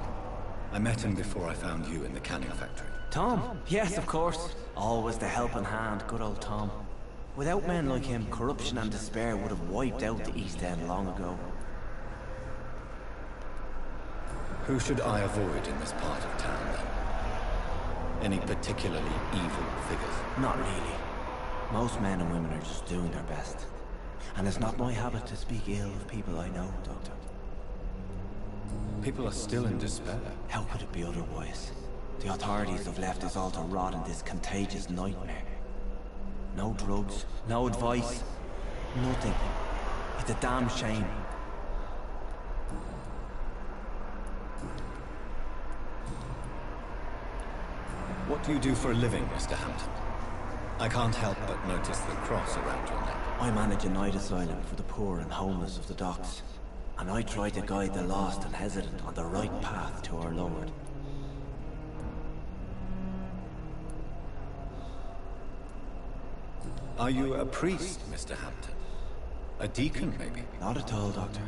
I met him before I found you in the canning factory. Tom? Yes, of course. Always the helping hand, good old Tom. Without men like him, corruption and despair would have wiped out the East End long ago. Who should I avoid in this part of town, then? Any particularly evil figures? Not really. Most men and women are just doing their best. And it's not my habit to speak ill of people I know, Doctor. People are still in despair. How could it be otherwise? The authorities have left us all to rot in this contagious nightmare. No drugs, no advice, nothing. It's a damn shame. What do you do for a living, Mr. Hampton? I can't help but notice the cross around your neck. I manage a night asylum for the poor and homeless of the docks. And I try to guide the lost and hesitant on the right path to our Lord. Are you a priest, Mr. Hampton? A deacon, maybe? Not at all, Doctor.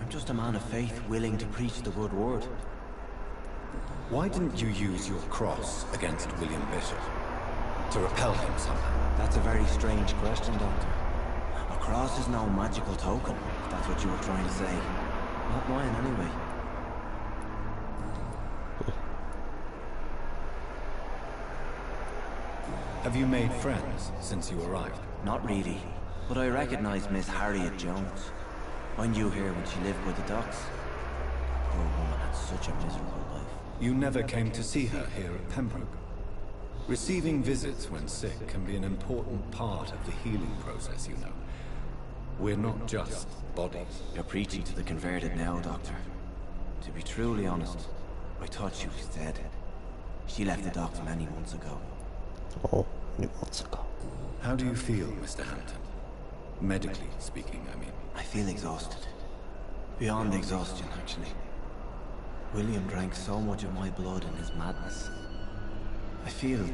I'm just a man of faith willing to preach the good word. Why didn't you use your cross against William Bishop? To repel him somehow? That's a very strange question, Doctor. A cross is no magical token, if that's what you were trying to say. Not mine, anyway. Have you made friends since you arrived? Not really, but I recognize Miss Harriet Jones. I knew her when she lived by the docks. That poor woman had such a miserable life. You never came to see her here at Pembroke. Receiving visits when sick can be an important part of the healing process, you know. We're not just bodies. You're preaching to the converted now, Doctor. To be truly honest, I thought she was dead. She left the docks many months ago. Oh, many months ago. How do you feel, Mr. Hampton? Medically speaking, I mean. I feel exhausted. Beyond exhaustion, actually. William drank so much of my blood in his madness. I feel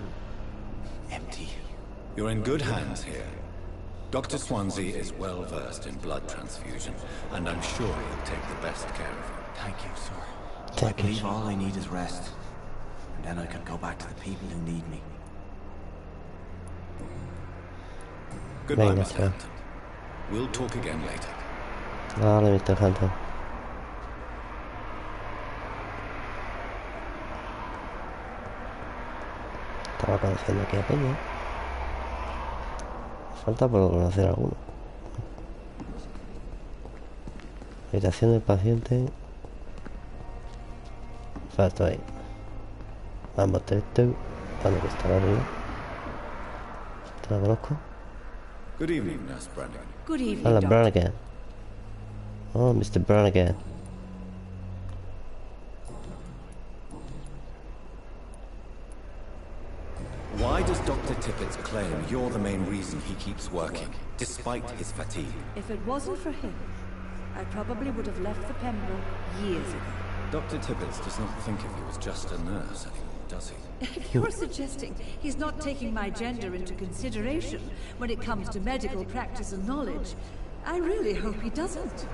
empty. You're in good hands here. Dr. Swansea is well versed in blood transfusion, and I'm sure he'll take the best care of you. Thank you, sir. I believe all I need is rest. And then I can go back to the people who need me. Goodbye, Mr. Hampton. We'll talk again later. Vale, Mr. Hampton. Estaba conociendo aquí a Peña. Falta por conocer a alguno. Habitación del paciente. Falta ahí. Vamos, este. ¿Dónde que está arriba? ¿Te la conozco? Good evening, Nurse Brannigan. Good evening, Hola, Doctor. Brannigan. Oh, Mr. Brannigan. you're the main reason he keeps working, despite his fatigue. If it wasn't for him, I probably would have left the Pembroke years ago. Dr. Tippett does not think of you as just a nurse anymore, does he? If you're suggesting he's not taking my gender into consideration when it comes to medical practice and knowledge, I really hope he doesn't.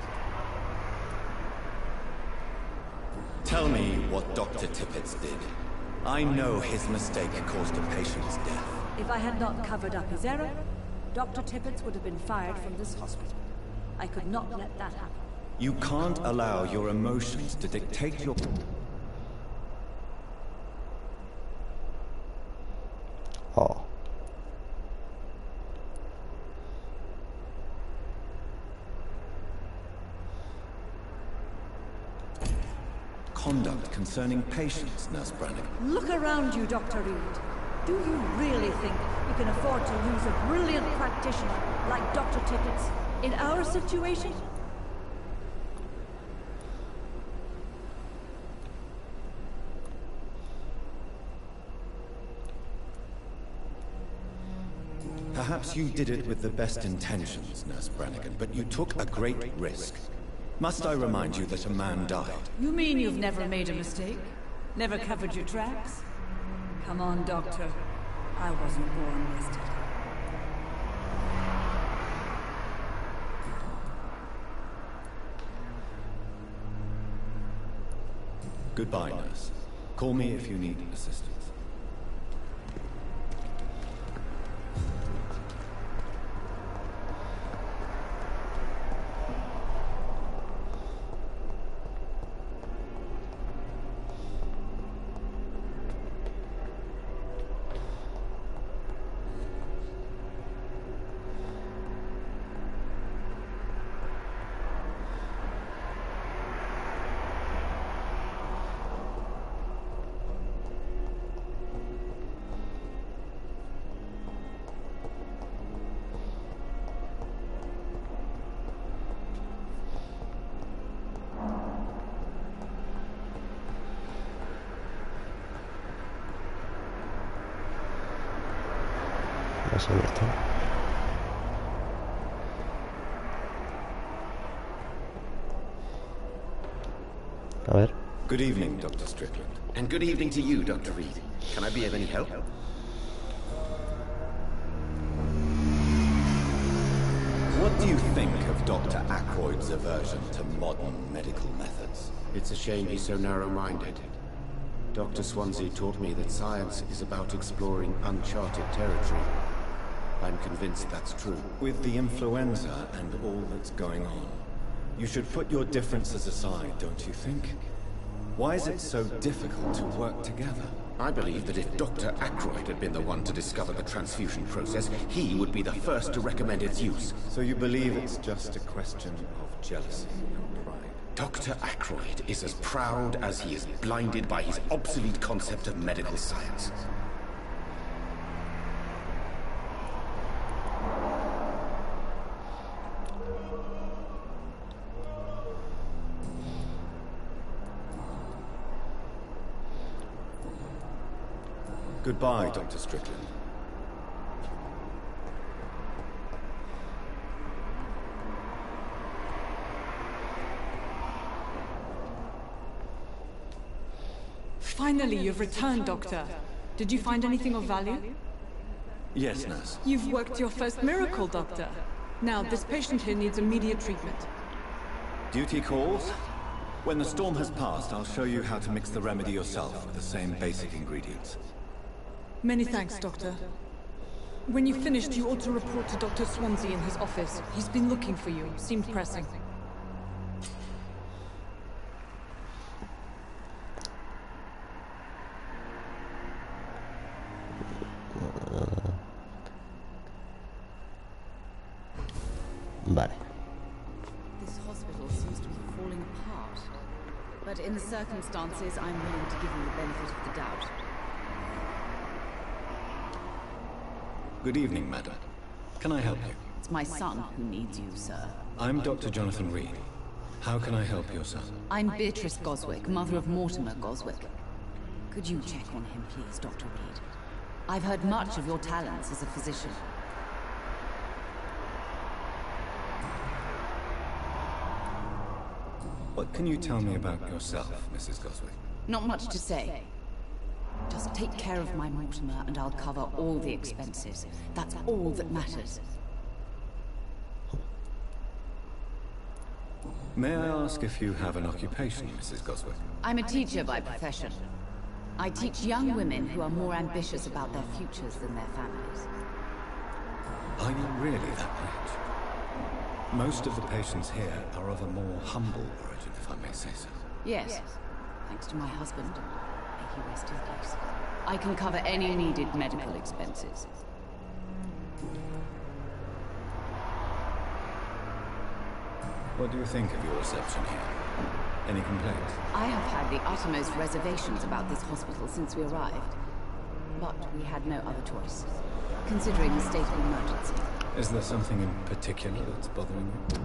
Tell me what Dr. Tippett did. I know his mistake caused a patient's death. If I had not covered up his error, Dr. Tippett would have been fired from this hospital. I could not let that happen. You can't allow your emotions to dictate your... Oh. Conduct concerning patients, Nurse Brannigan. Look around you, Dr. Reed. Do you really think you can afford to lose a brilliant practitioner like Dr. Tippett's in our situation? Perhaps you did it with the best intentions, Nurse Brannigan, but you took a great risk. Must I remind you that a man died? You mean you've never made a mistake? Never covered your tracks? Come on, Doctor. I wasn't born yesterday. Goodbye, nurse. Call me if you need assistance. A ver. Good evening, Dr. Strickland. And good evening to you, Dr. Reed. Can I be of any help? What do you think of Dr. Ackroyd's aversion to modern medical methods? It's a shame he's so narrow-minded. Dr. Swansea taught me that science is about exploring uncharted territory. I'm convinced that's true. With the influenza and all that's going on, you should put your differences aside, don't you think? Why is it so difficult to work together? I believe that if Dr. Ackroyd had been the one to discover the transfusion process, he would be the first to recommend its use. So you believe it's just a question of jealousy and pride? Dr. Ackroyd is as proud as he is blinded by his obsolete concept of medical science. Goodbye, Dr. Strickland. Finally, you've returned, Doctor. Did you find anything of value? Yes, nurse. You've worked your first miracle, Doctor. Now, this patient here needs immediate treatment. Duty calls? When the storm has passed, I'll show you how to mix the remedy yourself with the same basic ingredients. Many thanks, Doctor. When you've finished, you ought to report to Dr. Swansea in his office. He's been looking for you. Seemed pressing. Vale. This hospital seems to be falling apart. But in the circumstances, I'm willing to give you the benefit of the doubt. Good evening, madam. Can I help you? It's my son who needs you, sir. I'm Dr. Jonathan Reed. How can I help your son? I'm Beatrice Goswick, mother of Mortimer Goswick. Could you check on him, please, Dr. Reed? I've heard much of your talents as a physician. What can you tell me about yourself, Mrs. Goswick? Not much to say. Just take care of my Mortimer and I'll cover all the expenses. That's all that matters. May I ask if you have an occupation, Mrs. Goswick? I'm a teacher by profession. I teach young women who are more ambitious about their futures than their families. Are you really that rich? Most of the patients here are of a more humble origin, if I may say so. Yes, thanks to my husband. May he rest in peace. I can cover any needed medical expenses. What do you think of your reception here? Any complaints? I have had the uttermost reservations about this hospital since we arrived. But we had no other choice, considering the state of emergency. Is there something in particular that's bothering you?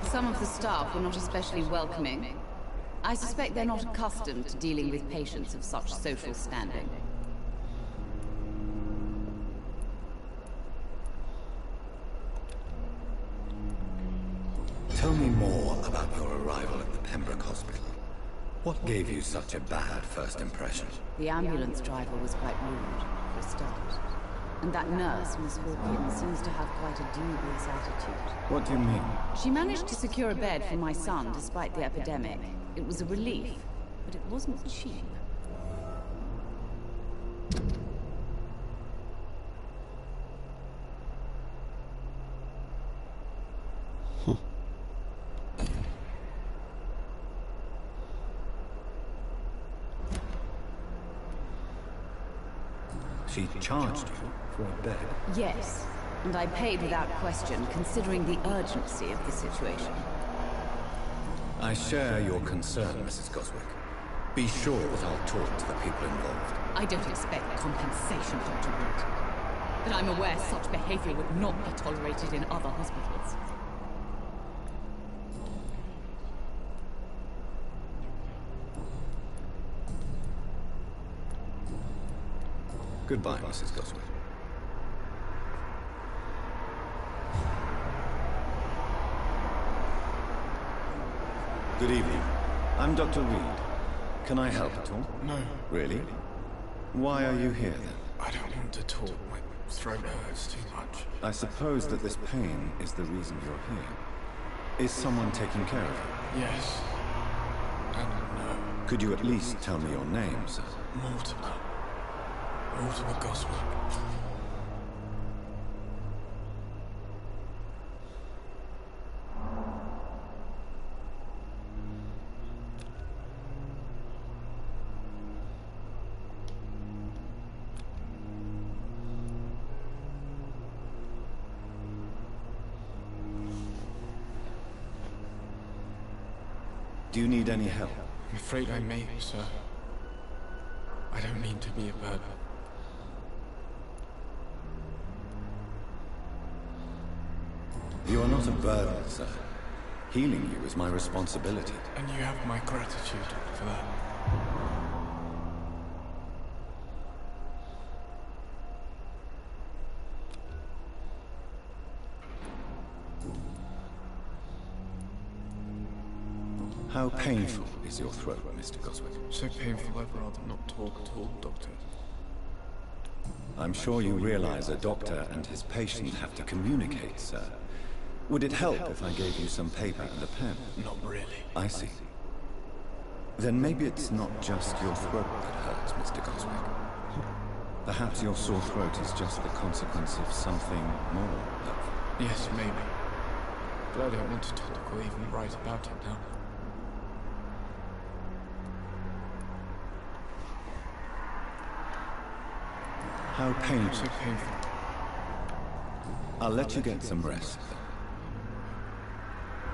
Some of the staff were not especially welcoming. I suspect they're not accustomed to dealing with patients of such social standing. Tell me more about your arrival at the Pembroke Hospital. What gave you such a bad first impression? The ambulance driver was quite rude, for a start. And that nurse, Miss Hawkins, seems to have quite a dubious attitude. What do you mean? She managed to secure a bed for my son despite the epidemic. It was a relief, but it wasn't cheap. She charged you for a bed? Yes, and I paid without question, considering the urgency of the situation. I share your concern, Mrs. Goswick. Be sure that I'll talk to the people involved. I don't expect compensation, Dr. Reed. But I'm aware such behavior would not be tolerated in other hospitals. Goodbye, Mrs. Goswick. Good evening. I'm Dr. Reed. Can I help at all? No. Really? Why are you here, then? I don't want to talk. My throat hurts too much. I suppose that this pain is the reason you're here. Is someone taking care of you? Yes. And no. Could you at least tell me your name, sir? Mortimer. Mortimer Goswick. Do you need any help? I'm afraid I may, sir. I don't mean to be a burden. You are not a burden, sir. Healing you is my responsibility. And you have my gratitude for that. How painful is your throat, Mr. Goswick? So painful I'd rather not talk at all, Doctor. I'm sure you realize a doctor and his patient have to communicate, sir. Would it help if I gave you some paper and a pen? Not really. I see. Then maybe it's not just your throat that hurts, Mr. Goswick. Perhaps your sore throat is just the consequence of something more hurtful. Yes, maybe. But I don't want to talk or even write about it now. How painful. So painful. I'll let you get some rest.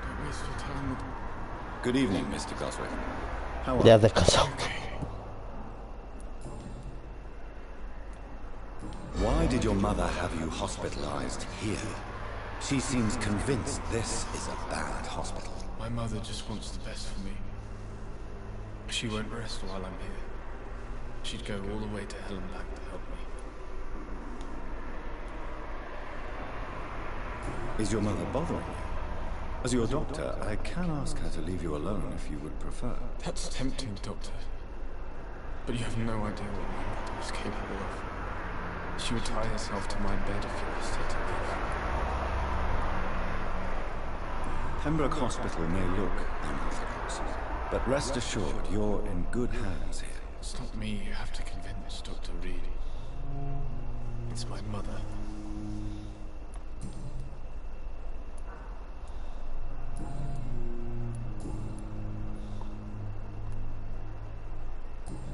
Don't waste your time with... Good evening, Mr. Goswick. How are Ya you? descansado. Why did your mother have you hospitalized here? She seems convinced this is a bad hospital. My mother just wants the best for me. She won't rest while I'm here. She'd go all the way to hell and back to help me. Is your mother bothering you? As your doctor, I can ask her to leave you alone if you would prefer. That's tempting, Doctor. But you have no idea what my mother is capable of. She would tie herself to my bed if you asked her to leave. Pembroke Hospital may look unorthodox, but rest assured, you're in good hands here. It's not me you have to convince, Dr. Reed. It's my mother.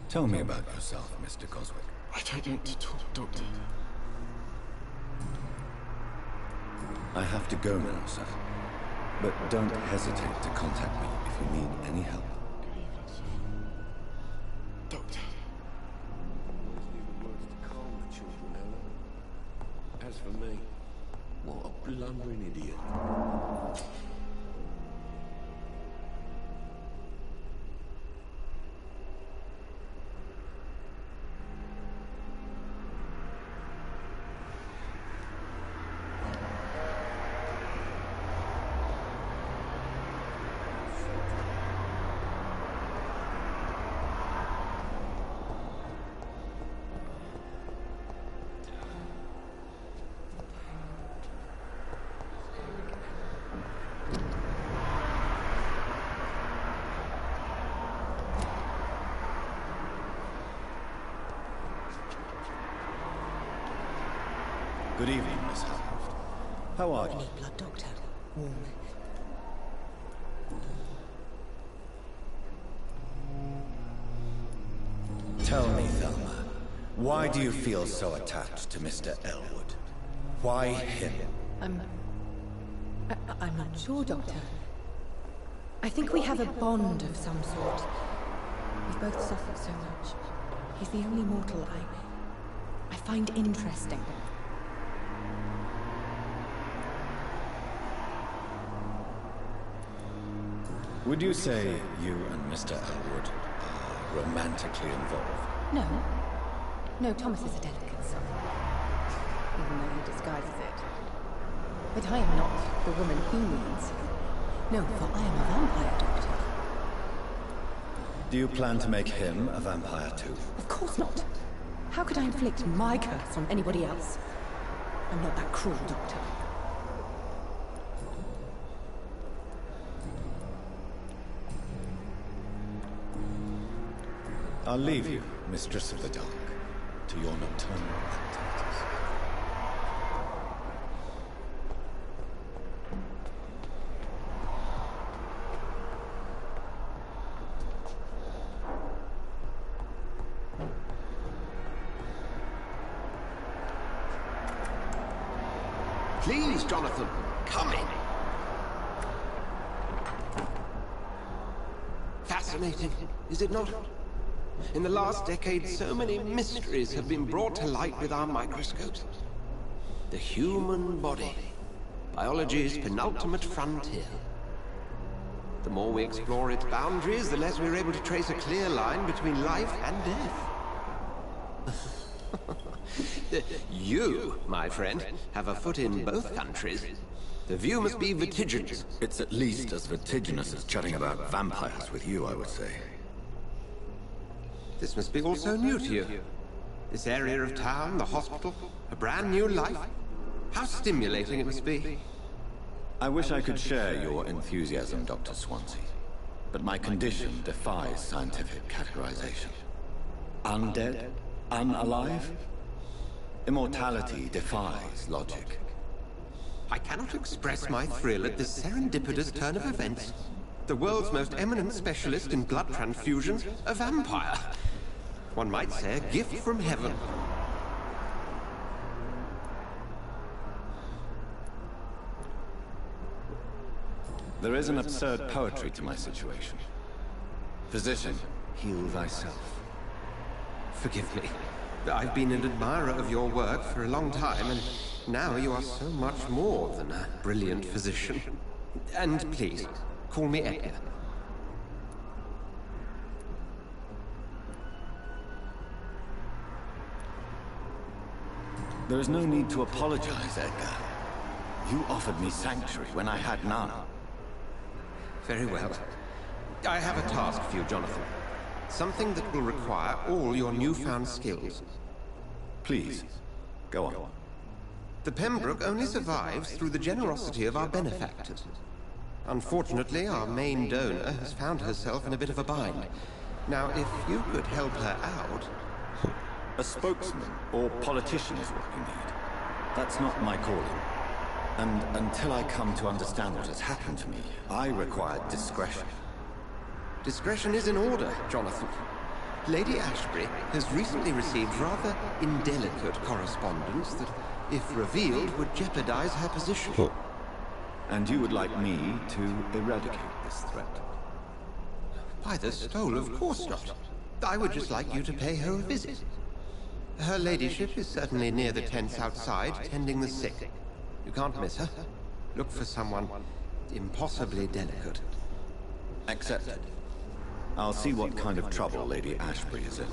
Tell me about yourself, Mr. Coswick. I don't want to talk, Doctor. I have to go now, sir. But don't hesitate to contact me if you need any help. Good evening, sir. Doctor. As for me, what a blundering idiot. Good evening, Miss Howcroft. How are you? Need blood, Doctor. Warm. Tell me, Thelma, why do you feel so attached to Mr. Elwood? Why him? I'm not sure, Doctor. I think we have a bond of some sort. We've both suffered so much. He's the only mortal I find interesting. Would you say you and Mr. Elwood are romantically involved? No. No, Thomas is a delicate soul. Even though he disguises it. But I am not the woman he needs. No, for I am a vampire, Doctor. Do you plan to make him a vampire too? Of course not. How could I inflict my curse on anybody else? I'm not that cruel, Doctor. I'll leave you, Mistress of the Dark, to your nocturnal activities. Please, Jonathan, come in. Fascinating, is it not? In the last decade, so many mysteries have been brought to light with our microscopes. The human body, biology's penultimate frontier. The more we explore its boundaries, the less we're able to trace a clear line between life and death. You, my friend, have a foot in both countries. The view must be vertiginous. It's at least as vertiginous as chatting about vampires with you, I would say. This must be all so new to you. This area of town, the hospital, a brand new life. How stimulating it must be. I wish I could share your enthusiasm, Dr. Swansea, but my condition defies scientific categorization. Undead? Unalive? Immortality defies logic. I cannot express my thrill at this serendipitous turn of events. The world's most eminent specialist in blood transfusions, a vampire. One might say a gift from heaven. There is an absurd poetry to my situation. Physician, heal thyself. Forgive me. I've been an admirer of your work for a long time, and now you are so much more than a brilliant physician. And please, call me Edgar. There is no need to apologize, Edgar. You offered me sanctuary when I had none. Very well. I have a task for you, Jonathan. Something that will require all your newfound skills. Please, go on. The Pembroke only survives through the generosity of our benefactors. Unfortunately, our main donor has found herself in a bit of a bind. Now, if you could help her out... A spokesman or politician is what you need. That's not my calling. And until I come to understand what has happened to me, I require discretion. Discretion is in order, Jonathan. Lady Ashbury has recently received rather indelicate correspondence that, if revealed, would jeopardize her position. And you would like me to eradicate this threat? By the stole, of course not. I would just like you to pay her a visit. Her ladyship is certainly near the tents outside, tending the sick. You can't miss her. Look for someone impossibly delicate. Accepted. I'll see what kind of trouble Lady Ashbury is in.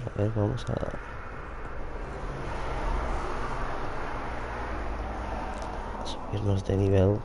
A ver, vamos a subirnos de nivel.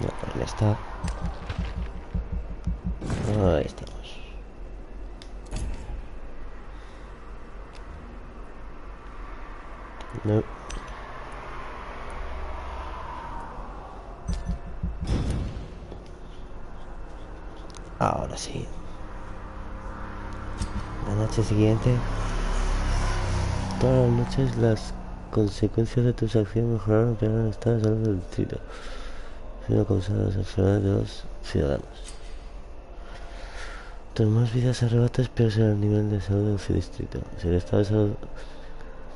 No, ahí está. Ahí estamos. No. Ahora sí. La noche siguiente. Todas las noches las consecuencias de tus acciones mejoraron o empeoraron el estado de salud del distrito, siendo causadas las enfermedades de los ciudadanos. Tus más vidas arrebatas, peor será el nivel de salud del distrito. Si el estado de salud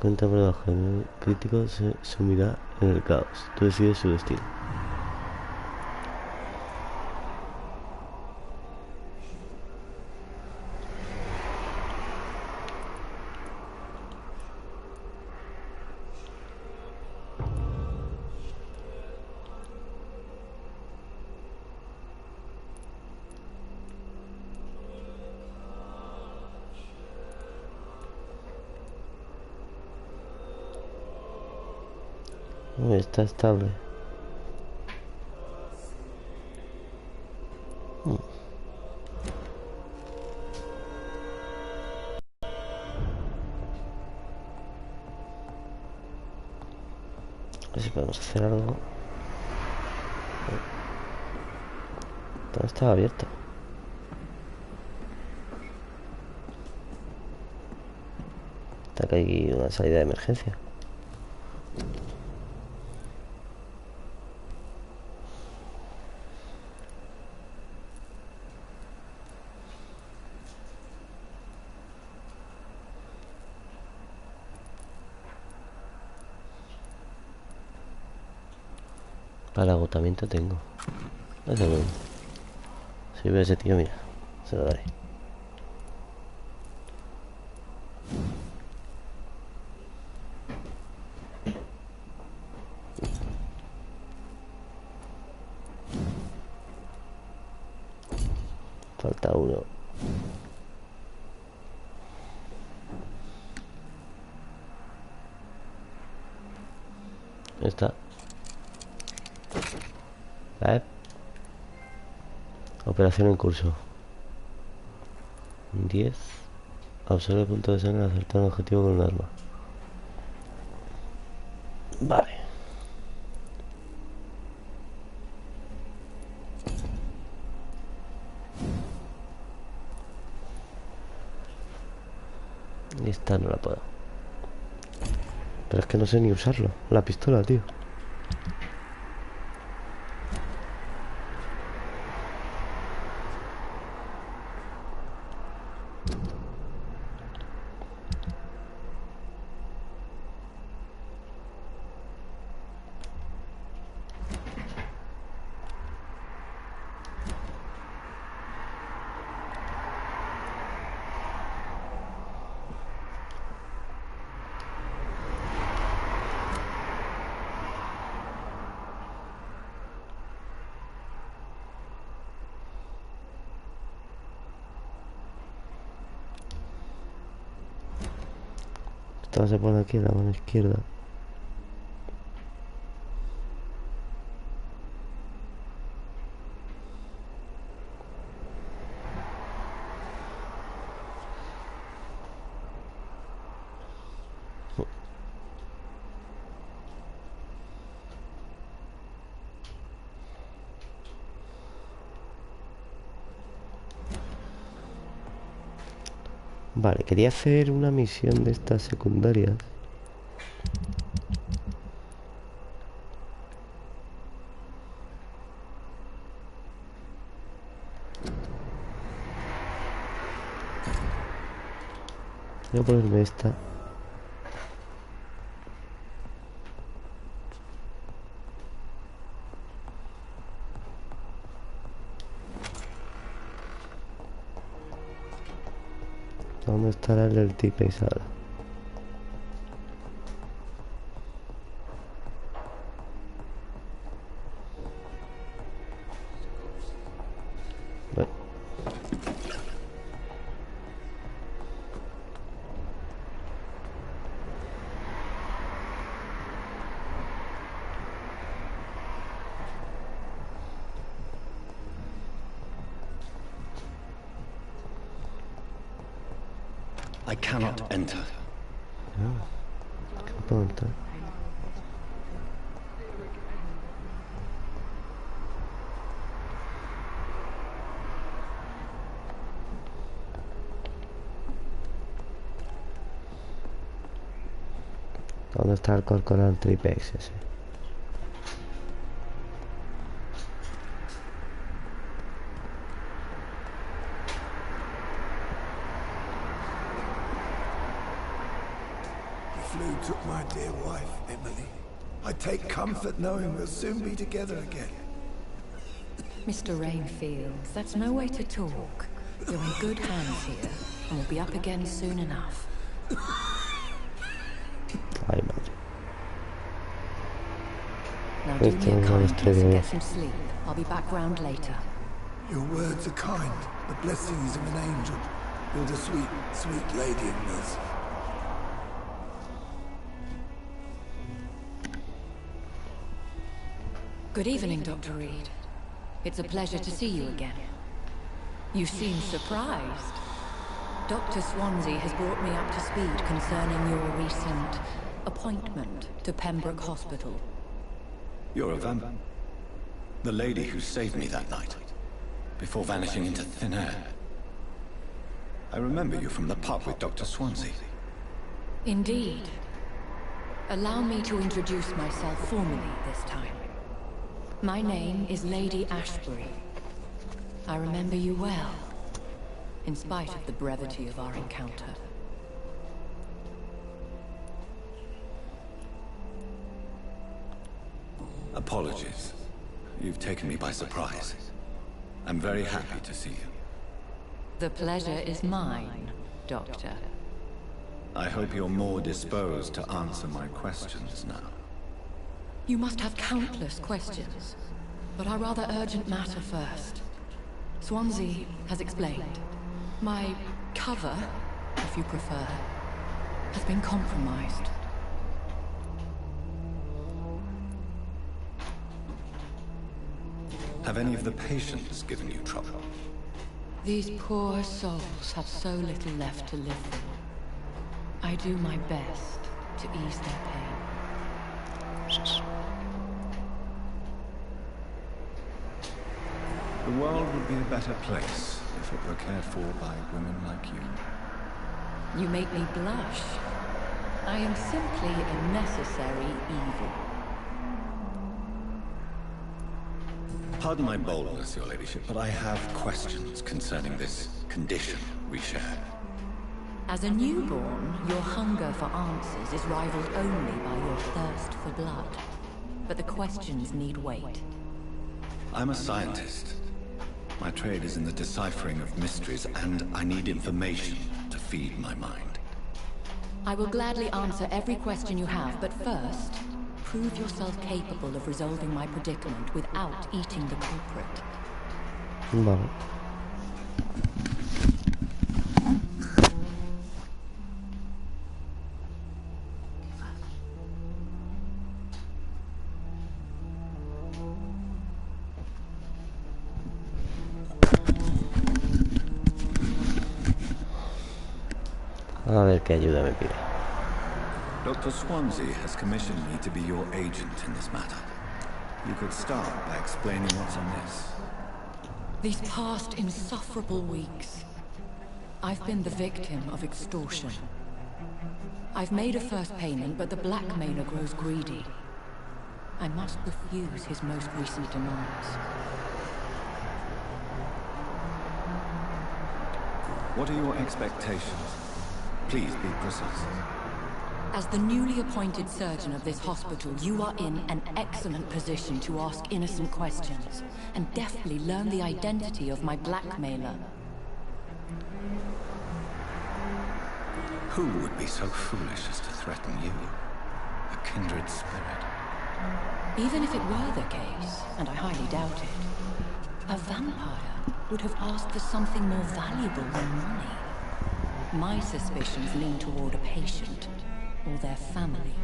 cuenta por debajo del nivel crítico, se sumirá en el caos. Tú decides su destino. Está estable. A ver si podemos hacer algo. Todo está abierto. Está que hay una salida de emergencia. Para agotamiento tengo. Si veo a ese tío, mira, se lo daré. Falta uno. Está. Operación en curso. 10. Absorbe el punto de sangre al acertar un objetivo con un arma. Vale. Y esta no la puedo. Pero es que no sé ni usarlo. La pistola, tío. Esta se pone aquí en la mano izquierda. Vale, quería hacer una misión de estas secundarias. Voy a ponerme esta. ¿Dónde estará el tipe ahora? Bueno. I cannot enter. ¿Qué puedo entrar? ¿Dónde está el corcoran tripex ese? Took my dear wife, Emily. I take comfort knowing we'll soon be together again. Mr. Rainfield, that's no way to talk. You're in good hands here, and we'll be up again soon enough. Ay, madre. Now do me a kindness and get some sleep. I'll be back round later. Your words are kind. The blessings of an angel. You're the sweet, sweet lady of mercy. Good evening, Dr. Reed. It's a pleasure to see you again. You seem surprised. Dr. Swansea has brought me up to speed concerning your recent appointment to Pembroke Hospital. You're a vampire. The lady who saved me that night, before vanishing into thin air. I remember you from the pub with Dr. Swansea. Indeed. Allow me to introduce myself formally this time. My name is Lady Ashbury. I remember you well, in spite of the brevity of our encounter. Apologies. You've taken me by surprise. I'm very happy to see you. The pleasure is mine, Doctor. I hope you're more disposed to answer my questions now. You must have countless questions, but our rather urgent matter first. Swansea has explained. My cover, if you prefer, has been compromised. Have any of the patients given you trouble? These poor souls have so little left to live for. I do my best to ease their pain. The world would be a better place if it were cared for by women like you. You make me blush. I am simply a necessary evil. Pardon my boldness, your ladyship, but I have questions concerning this condition we share. As a newborn, your hunger for answers is rivaled only by your thirst for blood. But the questions need wait. I'm a scientist. My trade is in the deciphering of mysteries, and I need information to feed my mind. I will gladly answer every question you have, but first, prove yourself capable of resolving my predicament without eating the culprit. Vale. A ver qué ayuda me pide. Dr. Swansea has commissioned me to be your agent in this matter. You could start by explaining what's amiss. These past insufferable weeks, I've been the victim of extortion. I've made a first payment, but the blackmailer grows greedy. I must refuse his most recent demands. What are your expectations? Please be precise. As the newly appointed surgeon of this hospital, you are in an excellent position to ask innocent questions and deftly learn the identity of my blackmailer. Who would be so foolish as to threaten you? A kindred spirit. Even if it were the case, and I highly doubt it, a vampire would have asked for something more valuable than money. My suspicions lean toward a patient or their family.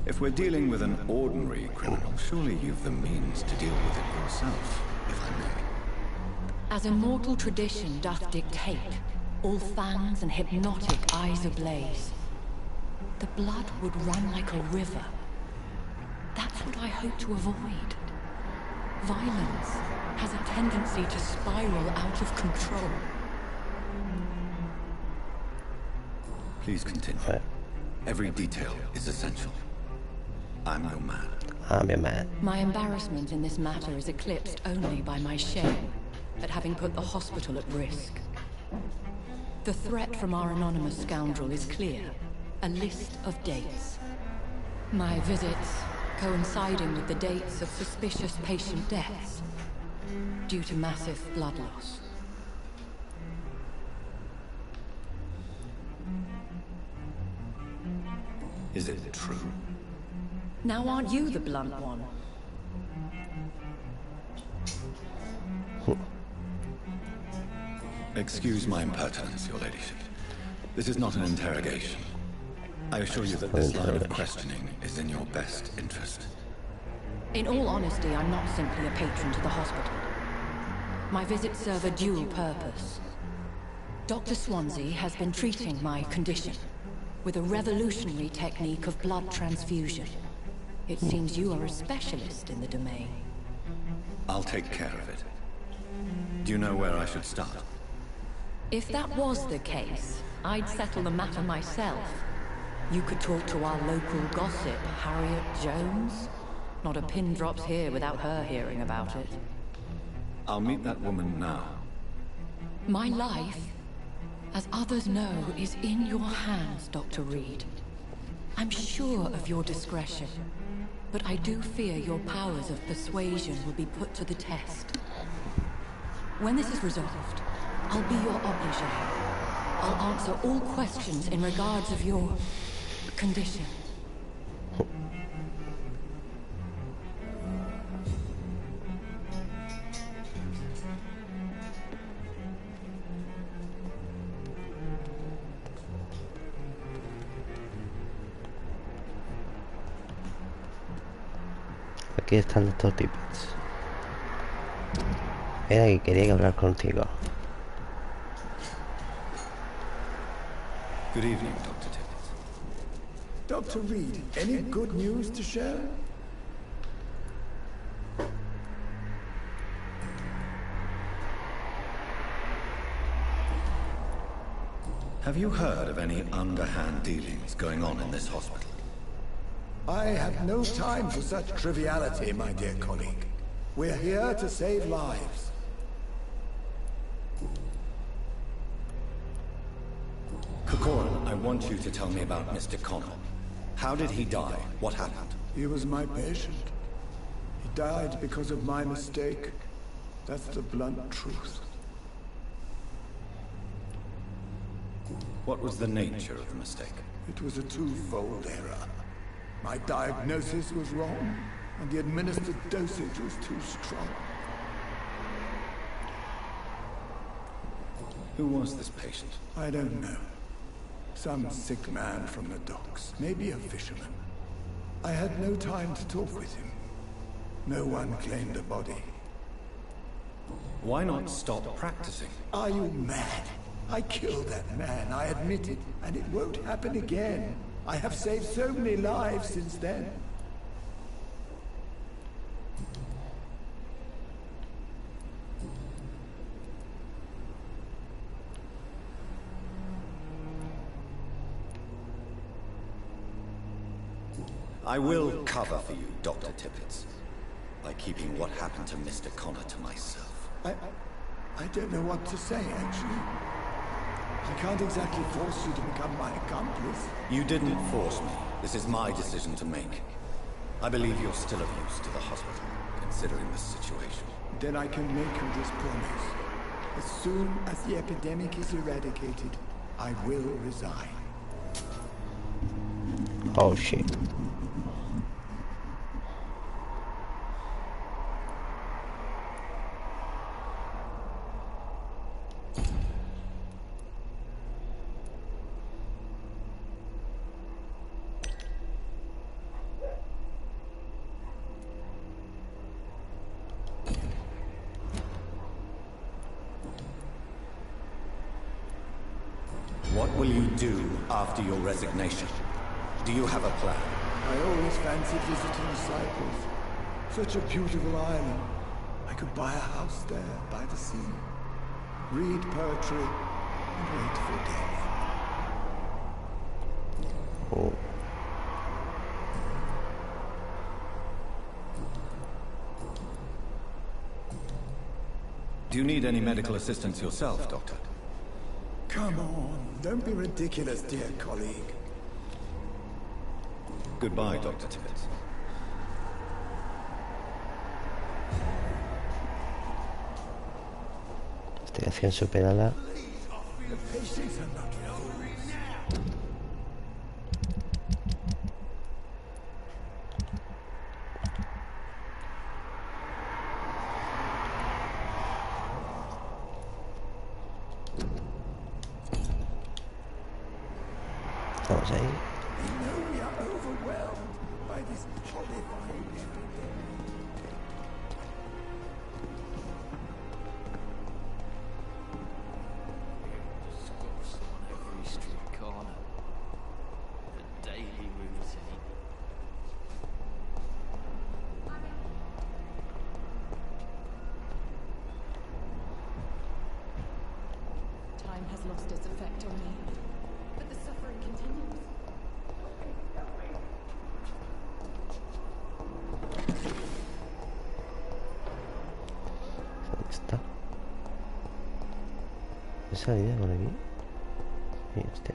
If we're dealing with an ordinary criminal, surely you've the means to deal with it yourself, if I may. As immortal tradition doth dictate, all fangs and hypnotic eyes ablaze, the blood would run like a river. That's what I hope to avoid. Violence has a tendency to spiral out of control. Please continue. Every detail is essential. I'm your man. I'm your man. My embarrassment in this matter is eclipsed only by my shame at having put the hospital at risk. The threat from our anonymous scoundrel is clear. A list of dates. My visits coinciding with the dates of suspicious patient deaths due to massive blood loss. Is it true? Now aren't you the blunt one? Excuse my impertinence, your ladyship. This is not an interrogation. I assure you that this line of questioning is in your best interest. In all honesty, I'm not simply a patron to the hospital. My visits serve a dual purpose. Dr. Swansea has been treating my condition with a revolutionary technique of blood transfusion. It seems you are a specialist in the domain. I'll take care of it. Do you know where I should start? If that was the case, I'd settle the matter myself. You could talk to our local gossip, Harriet Jones. Not a pin drops here without her hearing about it. I'll meet that woman now. My life, as others know, is in your hands, Dr. Reed. I'm sure of your discretion, but I do fear your powers of persuasion will be put to the test. When this is resolved, I'll be your obligé. I'll answer all questions in regards of your condition. Aquí están los dos tipos. Era que quería hablar contigo. Good evening, Dr. Tibbets. Dr. Reed, any good news to share? Have you heard of any underhand dealings going on in this hospital? I have no time for such triviality, my dear colleague. We're here to save lives. Corcoran, I want you to tell me about Mr. Connor. How did he die? What happened? He was my patient. He died because of my mistake. That's the blunt truth. What was the nature of the mistake? It was a twofold error. My diagnosis was wrong, and the administered dosage was too strong. Who was this patient? I don't know. Some sick man from the docks, maybe a fisherman. I had no time to talk with him. No one claimed a body. Why not stop practicing? Are you mad? I killed that man, I admit it, and it won't happen again. I have saved so many lives since then. I will cover for you, Dr. Tibbets, by keeping what happened to Mr. Connor to myself. I don't know what to say, actually. I can't exactly force you to become my accomplice. You didn't force me. This is my decision to make. I believe you're still of use to the hospital, considering the situation. Then I can make you this promise. As soon as the epidemic is eradicated, I will resign. Oh shit. will you do after your resignation? Do you have a plan? I always fancied visiting Cyprus. Such a beautiful island. I could buy a house there by the sea, read poetry, and wait for death. Oh. Do you need any medical assistance yourself, Doctor? Come on, don't be ridiculous, dear colleague. Goodbye, Dr. Tibbets. Estoy haciendo su pedala. The patients are not fools. Vamos ahí. You know we are overwhelmed by this horrifying epidemic. Discuss on every street corner. The daily routine. Time has lost its effect on me. But the suffering continues. ¿Dónde está? ¿He salido por aquí? Sí, este.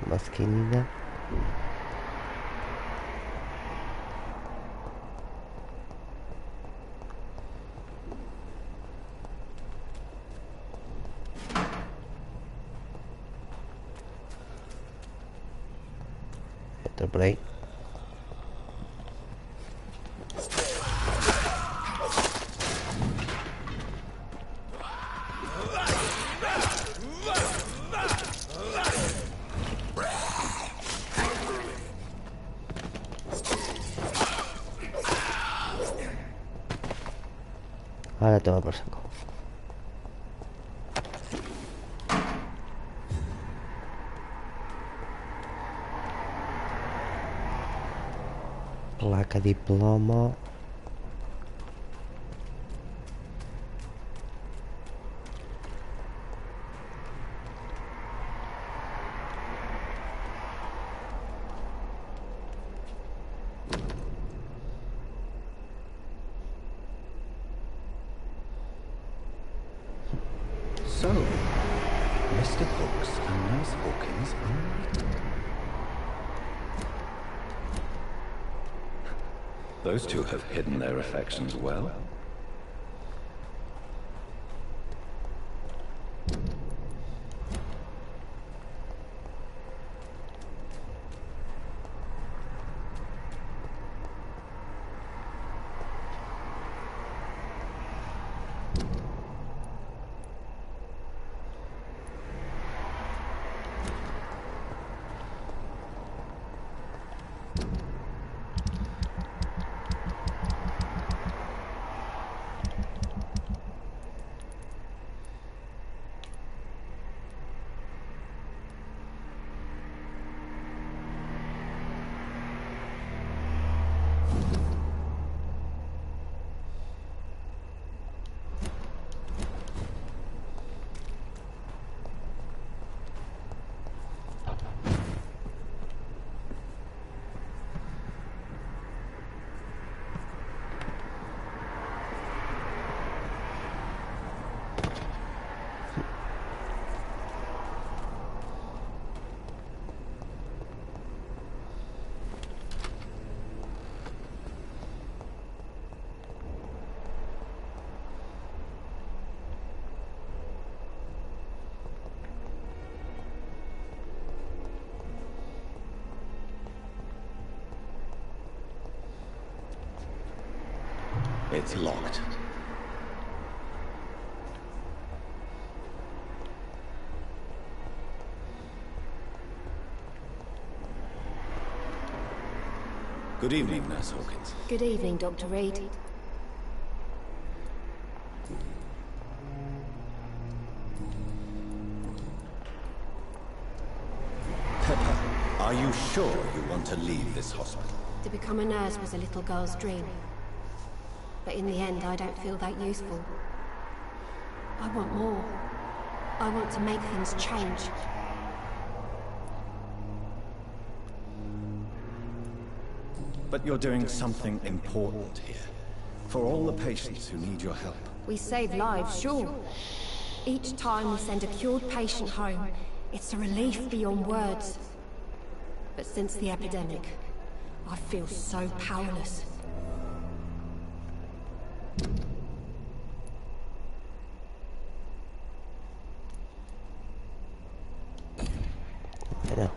Masquinina. Otro por ahí. Ahora toma por saco. Placa de plomo. So, Mr. Hooks and Nurse Hawkins are related. Those two have hidden their affections well. It's locked. Good evening, Nurse Hawkins. Good evening, Dr. Reed. Pepper, are you sure you want to leave this hospital? To become a nurse was a little girl's dream. But in the end, I don't feel that useful. I want more. I want to make things change. But you're doing something important here. For all the patients who need your help. We save lives, sure. Each time we send a cured patient home, it's a relief beyond words. But since the epidemic, I feel so powerless. Yeah.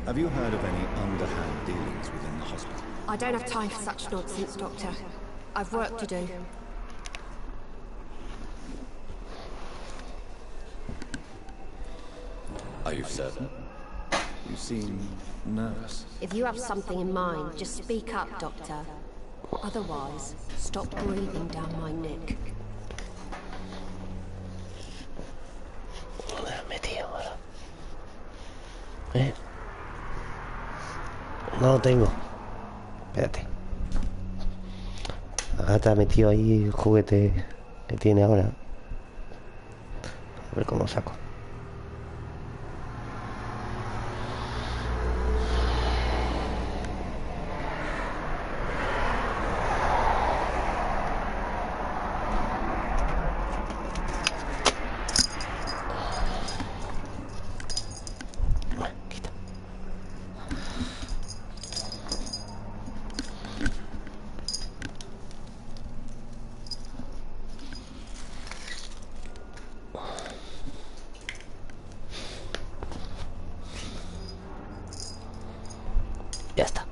Have you heard of any underhand dealings within the hospital? I don't have time for such nonsense, Doctor. I've work to do. Are you certain? You seem nervous. If you have something in mind, just speak up, Doctor. Otherwise, stop breathing down my neck. Metido ahora. No lo tengo. Espérate. La gata ha metido ahí el juguete que tiene ahora. A ver cómo lo saco. Ya está.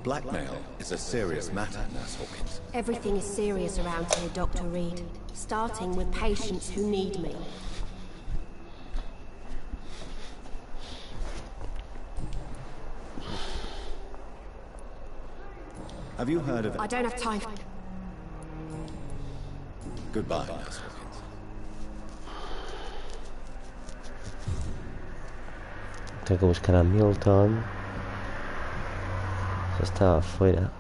Blackmail is a serious matter, Nurse Hawkins. Everything is serious around here, Dr. Reed. Starting with patients who need me. Have you heard of... I don't have time. Goodbye, Nurse Hawkins. Tengo que buscar a Milton. Ya estaba afuera.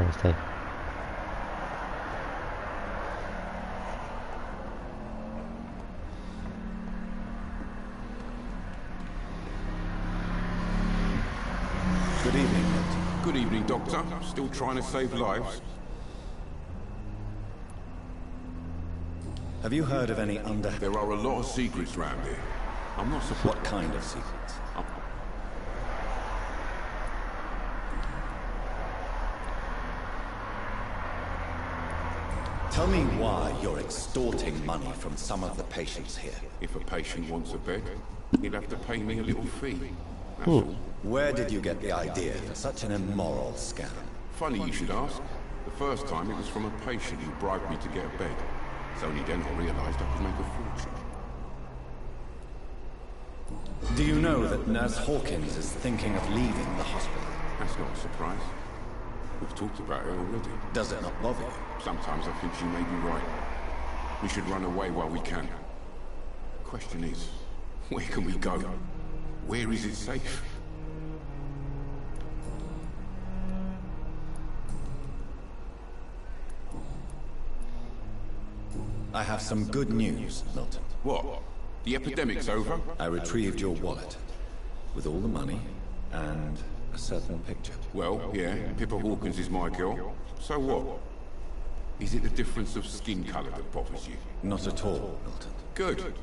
Está ahí. Good evening, Doctor. Good evening, Doctor. Still trying to save lives? Have you heard of any There are a lot of secrets around here. I'm not surprised. What kind of secrets? Tell me why you're extorting money from some of the patients here. If a patient wants a bed, he'll have to pay me a little fee. That's all. Where did you get the idea for such an immoral scam? Funny you should ask. The first time it was from a patient who bribed me to get a bed. It's only then I realized I could make a fortune. Do you know that Nurse Hawkins is thinking of leaving the hospital? That's not a surprise. We've talked about it already. Does it not bother you? Sometimes I think she may be right. We should run away while we can. Question is, where can we go? Where is it safe? I have some good news, Milton. What? The epidemic's over? I retrieved your wallet, with all the money, and a certain picture. Well, yeah, Pippa Hawkins is my girl. So what? Is it the difference of skin colour that bothers you? Not at all, Milton. Good.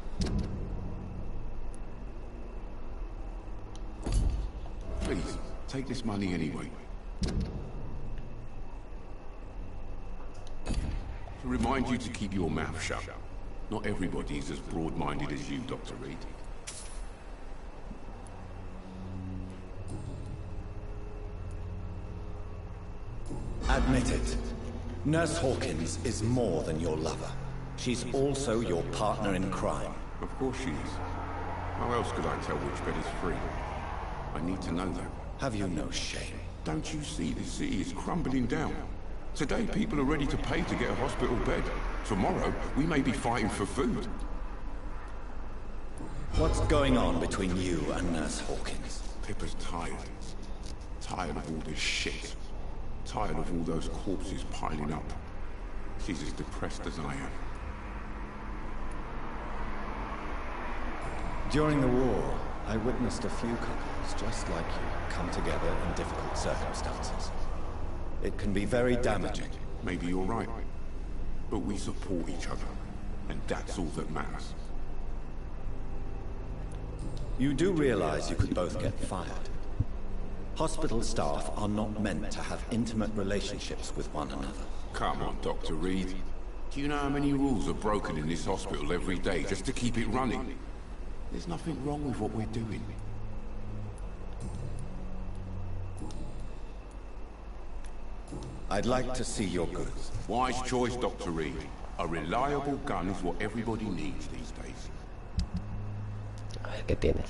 Please, take this money anyway. To remind you to keep your mouth shut. Not everybody's as broad-minded as you, Dr. Reed. Admit it. Nurse Hawkins is more than your lover. She's also your partner in crime. Of course she is. How else could I tell which bed is free? I need to know that. Have you no shame? Don't you see the city is crumbling down? Today people are ready to pay to get a hospital bed. Tomorrow we may be fighting for food. What's going on between you and Nurse Hawkins? Pippa's tired. Tired of all this shit. Tired of all those corpses piling up. She's as depressed as I am. During the war, I witnessed a few couples just like you come together in difficult circumstances. It can be very damaging. Maybe you're right. But we support each other. And that's all that matters. You do realize you could both get fired. Hospital staff are not meant to have intimate relationships with one another. Come on, Dr. Reed. Do you know how many rules are broken in this hospital every day just to keep it running? There's nothing wrong with what we're doing. I'd like to see your goods. Wise choice, Dr. Reed. A reliable gun is what everybody needs these days. A ver qué tienes.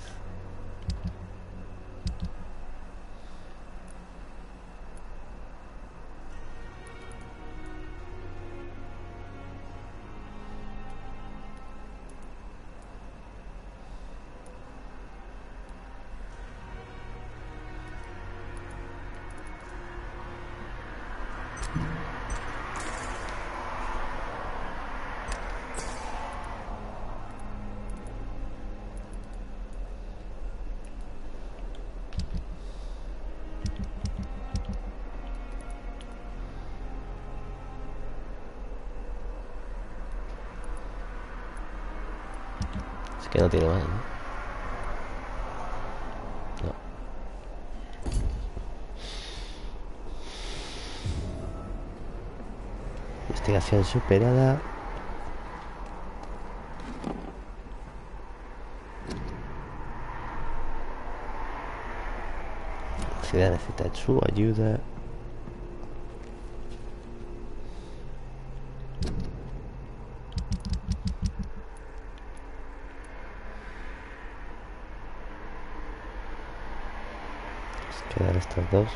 Que no tiene más, ¿no? No. Investigación superada. La ciudad necesita su ayuda. Quedan estos dos.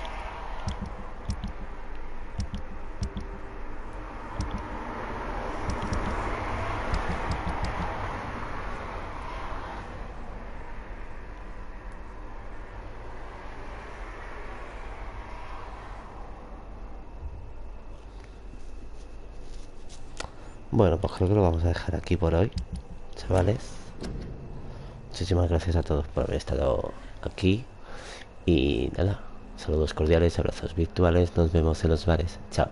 Bueno, pues creo que lo vamos a dejar aquí por hoy, chavales. Muchísimas gracias a todos por haber estado aquí. Y nada, saludos cordiales, abrazos virtuales, nos vemos en los bares. Chao.